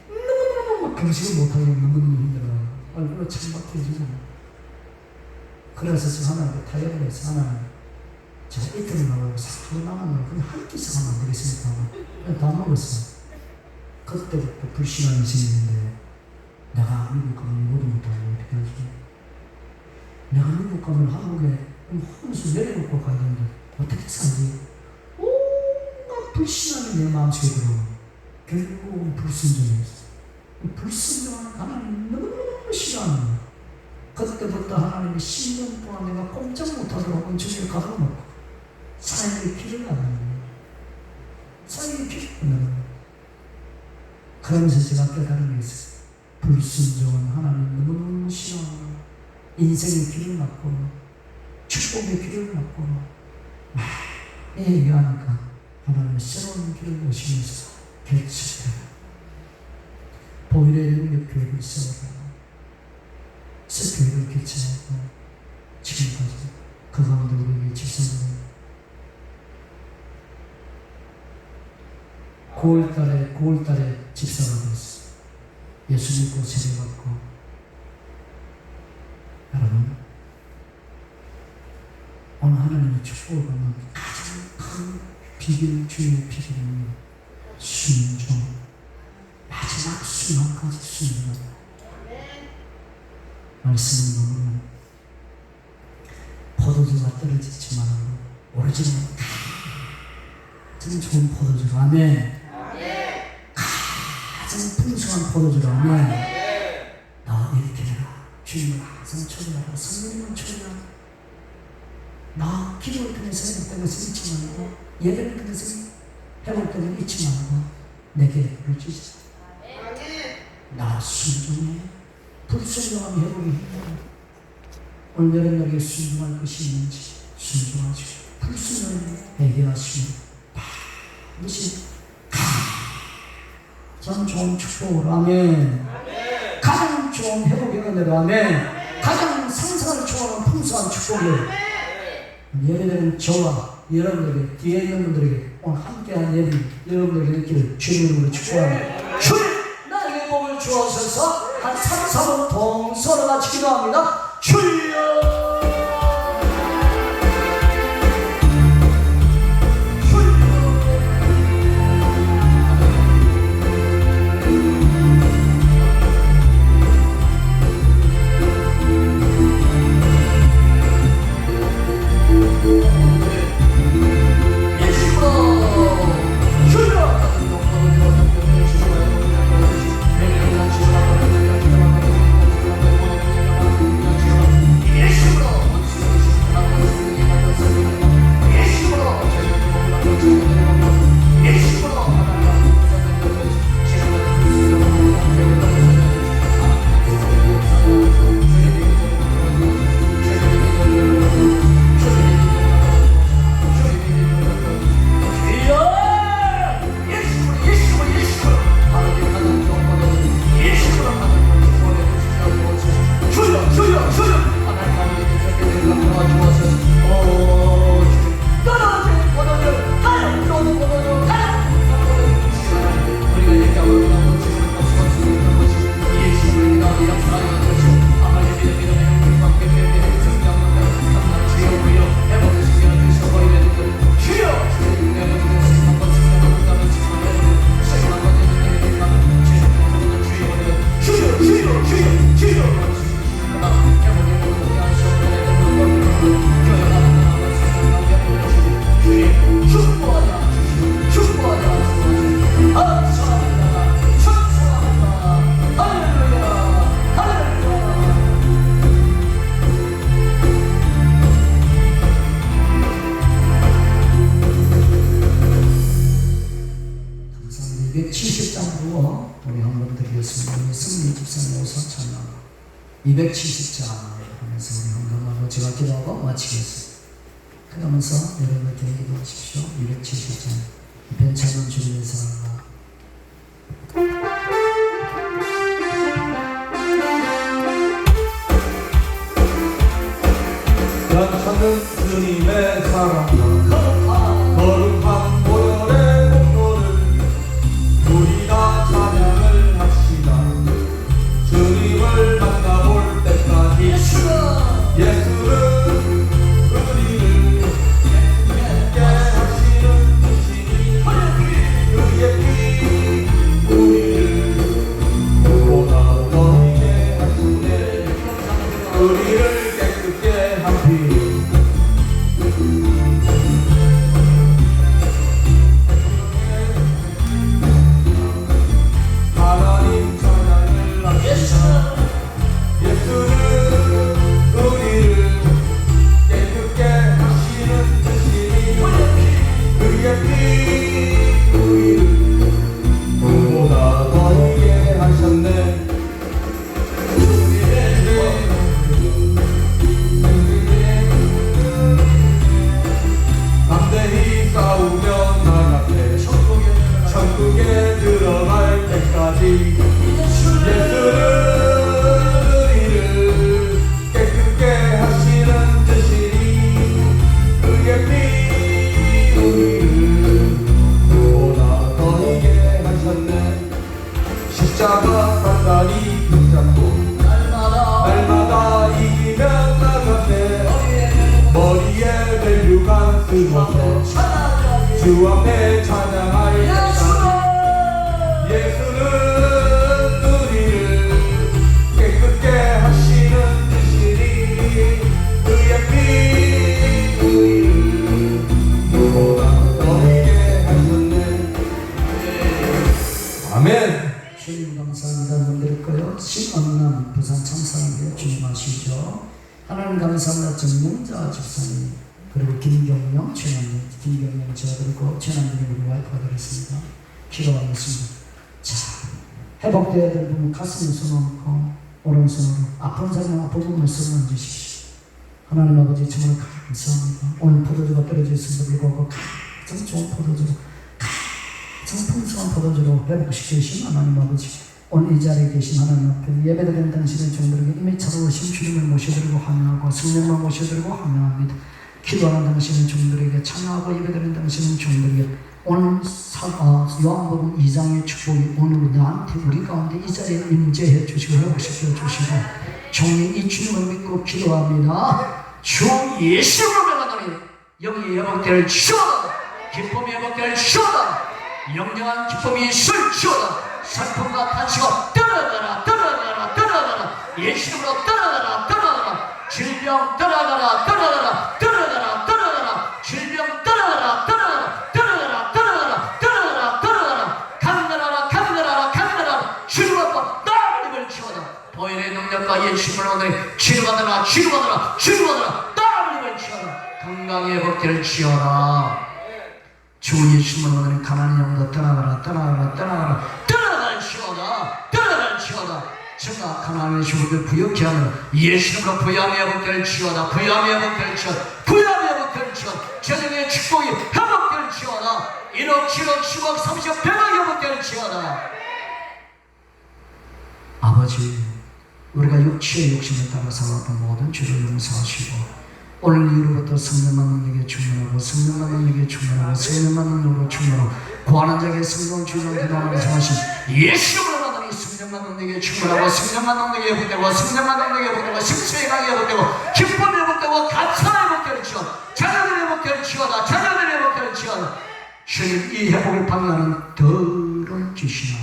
너무너무 금식을 못하게 너무너무 힘들어요. 얼굴로 창박해지잖아요. 그래서 지금 하나님께 타협을 해서 하나님 제가 이틀을 나가고 4일 남았는데 그냥 한 끼씩 하면 안 되겠습니까? 다 먹었어요. 그때부터 불신앙이 생기는데 내가 미국 가면 모두 못하고 어떻게 하지? 내가 미국 가면 한국에 하면서 내려놓고 가야 되는데 어떻게 살지? 온갖 불신앙이 내 마음속에 들어오고 결국은 불순종이었어. 불순종하는 하나님 너무너무 싫어하는 거야. 그때부터 하나님이 10년 동안 내가 꼼짝 못하도록 은총을 가둬놓고 사역의 길을 가는 거예요. 사역의 길을 가는 거예요. 그러면서 제가 깨달은 게 있어요. 불순종은 하나님 너무너무 싫어하는 인생의 길을 막고 축복의 길을 막고 얘기하니까 하나님의 새로운 길을 오시면서 개척해요. 보일의 능력교회를 세워가요. 교회를 개척하고 지금까지 그 가운데 우리에게 집사님 9월달에 집사가 됐어. 예수 믿고 세례받고. 여러분 오늘 하나님의 축복을 받는 가장 큰 비결 주의 비결은 순종. 마지막 순간까지 순종. 말씀은 너무 포도주가 떨어지지만 오르지는 가장 좋은 포도주로 아멘. 가장 풍성한 포도주로 아멘. 너 이렇게 해라. 주님을 항상 초대하라. 성령님을 초대하라. 너 기도를 통해서 회복된 것을 잊지 말고 예배를 통해서 회복된 것을 잊지 말고 내게 부르짖으라. 나 순종해. 불순종하면 회복이 힘들어. 오늘 여러분에게 순종할 것이 있는지 순종하시고 불순종을 회개하시고 반드시 가장 좋은 축복으로 아멘. 가장 좋은 회복의 은혜로 아멘. 가장 상상을 초월한 풍성한 축복을 예배되는 저와 여러분들에게 뒤에 있는 분들에게 오늘 함께한 예배 여러분들에게 있기를 주님으로 축복합니다. 주님 나에게 복을 주옵소서. 한 3, 4분 동서로 같이 기도합니다. 주여 270장 하면서 우리 헌금하고 제가 기도하고 마치겠습니다. 그러면서 여러분께 기도하십시오. 270장 변찬원 주님의 사랑과
변찮은 주님의 사랑과 거룩한 보혈의 공로를 우리 다 찬양을 합시다. 주님을 만나볼 때까지 예수는 우리를 함께 하시는 주시니 그의 피 우리를 누구보다 너희게 하시네. 우리를 깨끗게 하시 하나님 찬양을 합시다. 예수는 우리를 깨끗게 하시는 주시니 그의 피 우리를 누구보다 더하게 하셨네. 담대히 싸우며 나가세 천국에 들어갈 때까지 예수는 우리를 깨끗게 하시는 주시니 그의 피 우리를 누구보다 더하게 하셨네. 십자가 단단히 붙잡고 날마다 이기며 나가세 머리에 벨류가 쓰고서 주 앞에 찬양할 예수는 우리를 깨끗게 하시는 주시니 그의 피 우리를 누구보다 더하게 하셨네. 아멘.
주님 감사합니다. nom드릴까요? 신언남 부산 참사랑교회 주님 아시죠? 하나님 감사합니다. 정문자 집사님 그리고 김경영 최남님 김경영 제가 그리고 최남님이 우리 와이프가 되었습니다. 기도하겠습니다. 자, 회복되어야 될 부분 가슴에 손 얹고 오른손으로 아픈 사람 아픈 부분을 손 얹으십시오. 하나님 아버지 정말 감사합니다. 오늘 포도주가 떨어져 있음에도 불구하고 가장 좋은 포도주로 가장 풍성한 포도주로 회복시키신 하나님 아버지 오늘 이 자리에 계신 하나님 앞에 예배드린 당신의 종들에게 이미 찾아오신 주님을 모셔드리고 환영하고 성령을 모셔드리고 환영합니다. 기도하는 당신의 종들에게 찬양하고 예배드린 당신의 종들에게 오늘 요한복음 2장의 축복이 오늘 나한테 우리 가운데 이 자리에 임재해 주시고 회복시켜 주시고 종이 이 주님을 믿고 기도합니다. 주 예수를 명하노니 영이 회복될 주어다. 기쁨이 회복될 주어다. 영영한 기쁨이 있을 주어다. 슬픔과 탄식과 떠나가라 떠나가라 떠나가라 예수님으로 떠나가라 떠나가라 질병 떠나가라 떠나가라 떠나가라 떠나가라 질병 떠나가라 떠나가라 떠나가라 떠나가라 떠나가라 떠나가라 강건하라 강건하라 강건하라 주님 앞과 나를 치워라 보혈의 능력과 예수님을 오늘 치료받으라 치료받으라 치료받으라 나를 치워라 건강의 복들을 치워라 주 예수님을 오늘 가난한 영도 떠나가라 떠나가라 떠나가라 떠나갈 치워라 떠나갈 치워라 제가 가난한 주부들 부욕케 하는 예수님으로 부양의 복들을 치워라 부양의 복들을 치워라 부양의 복들을 치워라 재정의 축복이 회복될 치워라 1억 7억 10억 30억 100억의 복들을 치워라 아버지 우리가 육체의 욕심에 따라 살아왔던 모든 죄를 용서하시고 오늘 이후로부터 성령만 능력에 충만하고 성령만 능력에 충만하고 성령만 능력으로 충만하고 구하는 자에게 성령 주장 기도하는 성하신 예수님으로 만나니 성령만 능력에 충만하고 성령만 능력에 회복되고 성령만 능력에 회복되고 심수에 강에 회복되고 기쁨에 회복되고 감사에 회복되는 치원 자녀들의 회복되는 치원다 자녀들의 회복되는 치원 주님 이 회복을 방해하는 덜을 주시나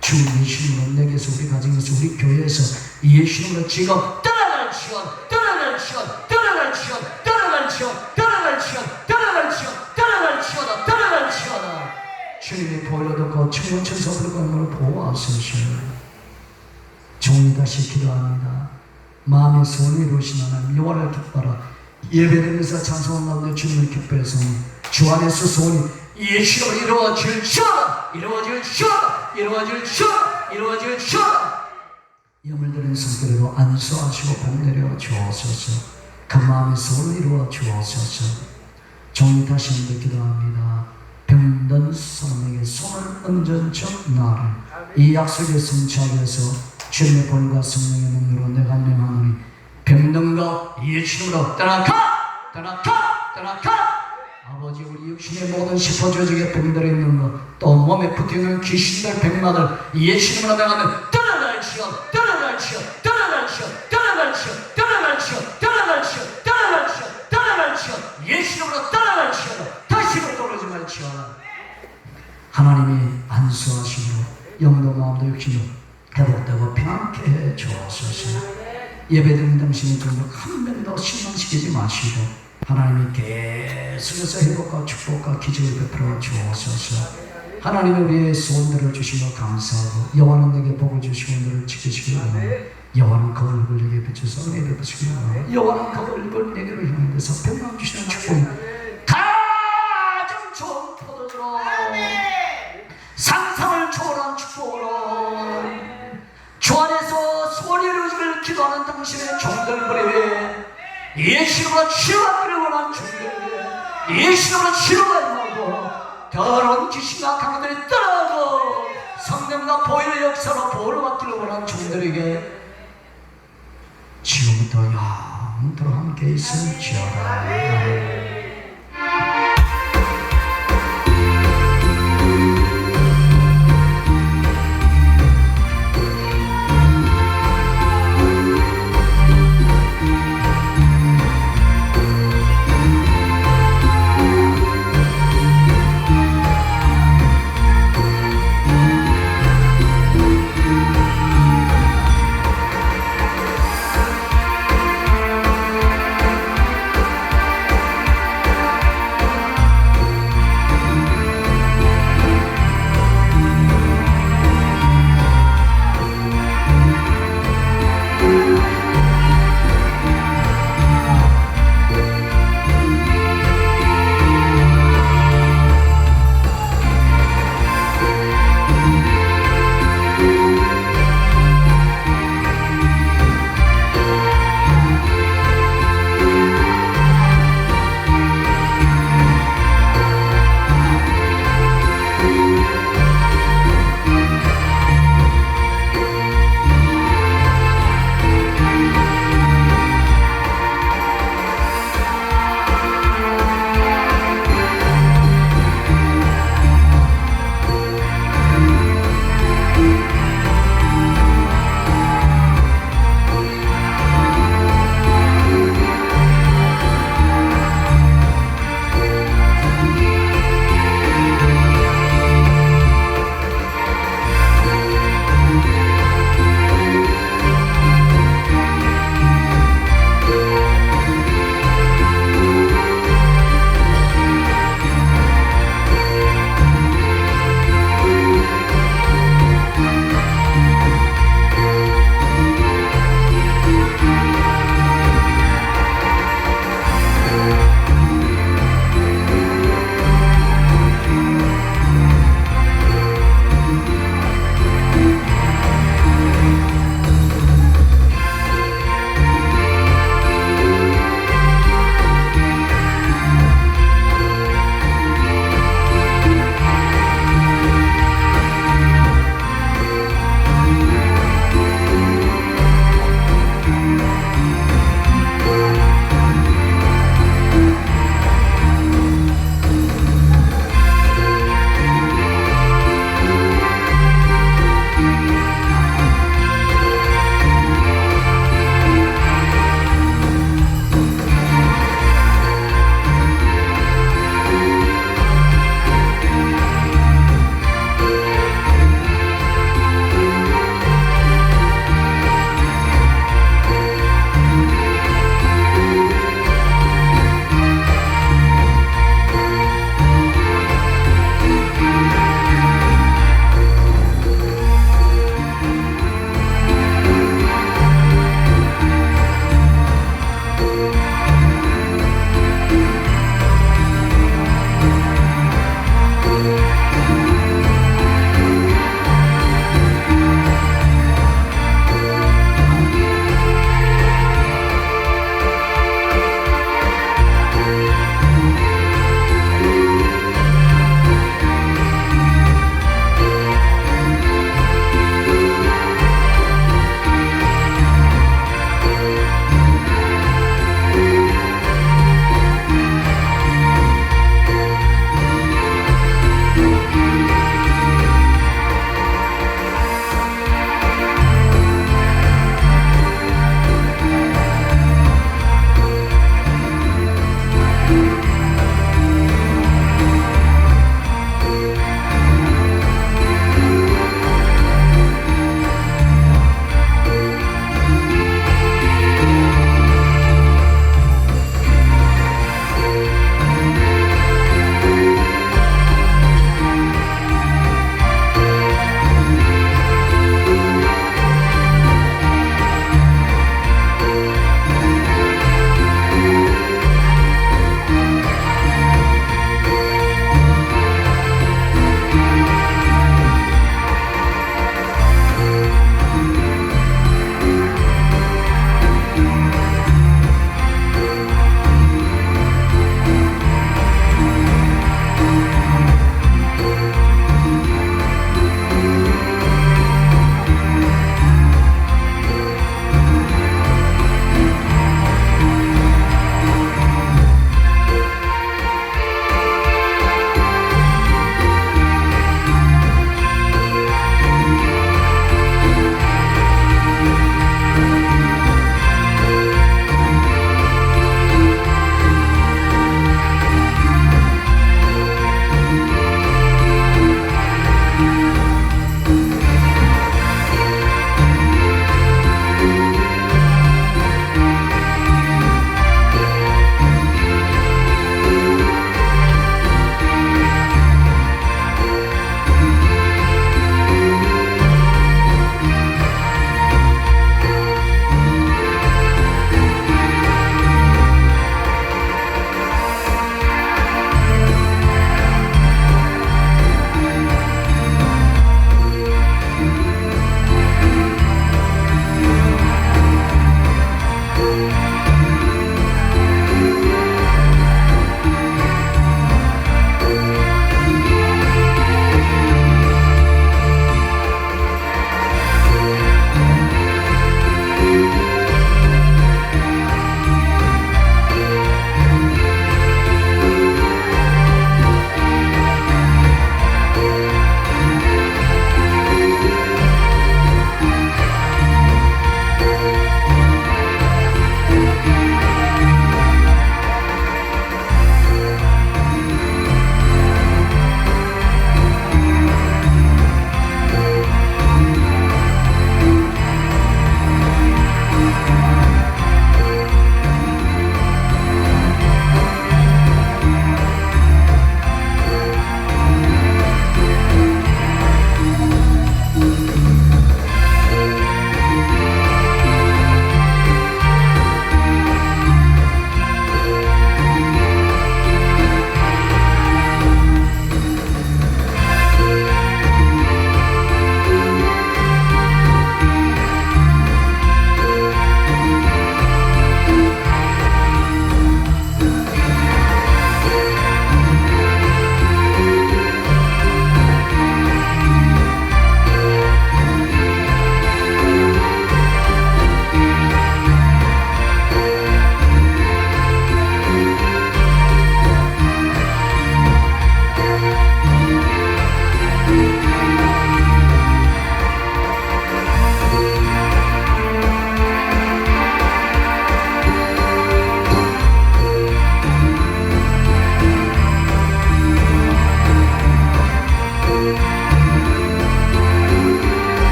주 예수님으로 내게서 우리 가정에서 우리 교회에서 예수님으로 지금 떠나갈 치원 떠나갈 치원 떠나갈 치원 떠나갈 치원 떠나갈 치원 떠나갈 치원 떠나갈 치원다 떠나갈 치원다 주님의 보혈로 듣고 천군천사들과 너를 보호하소서 종이 다시 기도합니다. 마음의 소원을 이루신 하나님 여호와를 기뻐라 예배드리면서 찬송한 가운데 주님을 기뻐해서 주 안에서 소원이 예수로 이루어질 시어다 이루어질 시어다 이루어질 시어다 이루어질 시어다 염을 들은 손길로 안수하시고 복내려 주옵소서. 그 마음의 소원을 이루어 주옵소서. 종이 다시 한번 기도합니다. 병든 사람에게 손을 얹은 적 나를 이 약속의 성취하기 위해서 주님의 본과 성령의 능력으로 내가 명하노니 병든가 예수님으로 떠나가 떠나가 떠나가. 아버지 우리 육신의 모든 시퍼조직에 병들어 있는 것 또 몸에 붙어있는 귀신들 백마들 예수님으로 명하면 떠나갈지어 떠나갈지어 떠나갈지어 떠나갈지어 떠나갈지어 떠나갈지어 떠나갈지어 떠나갈지어 예수님으로 떠나갈지어 다시는 떨어지 말지어라. 하나님이 안수하심으로 영도 마음도 육신도 회복되고 평안케 해 주옵소서. 예배드린 당신의 종족 한 명도 실망시키지 마시고 하나님이 계속해서 회복과 축복과 기적을 베풀어 주옵소서. 하나님이 우리의 소원들을 주시며 감사하고 여호와는 내게 복을 주시고 너를 지키시기 원하노니 여호와는 그 얼굴을 내게 비추사 은혜 베푸시기 원하노니 여호와는 그 얼굴을 내게로 향하여서 평강 주시는 축복이 가장 좋은 포도주로 상상을 초월한 축복으로 주 안에서 소원이 이루어지기를 기도하는 당신의 종들 무리에 예수님으로 치유받기를 원하는 종들에게 예수님으로 치료가 임하고 더러운 귀신과 강들이 떠나고 성령과 보혈의 역사로 보호를 받기를 원하는 종들에게 지금부터 영원토록 함께 있을지어다.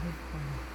그러니까.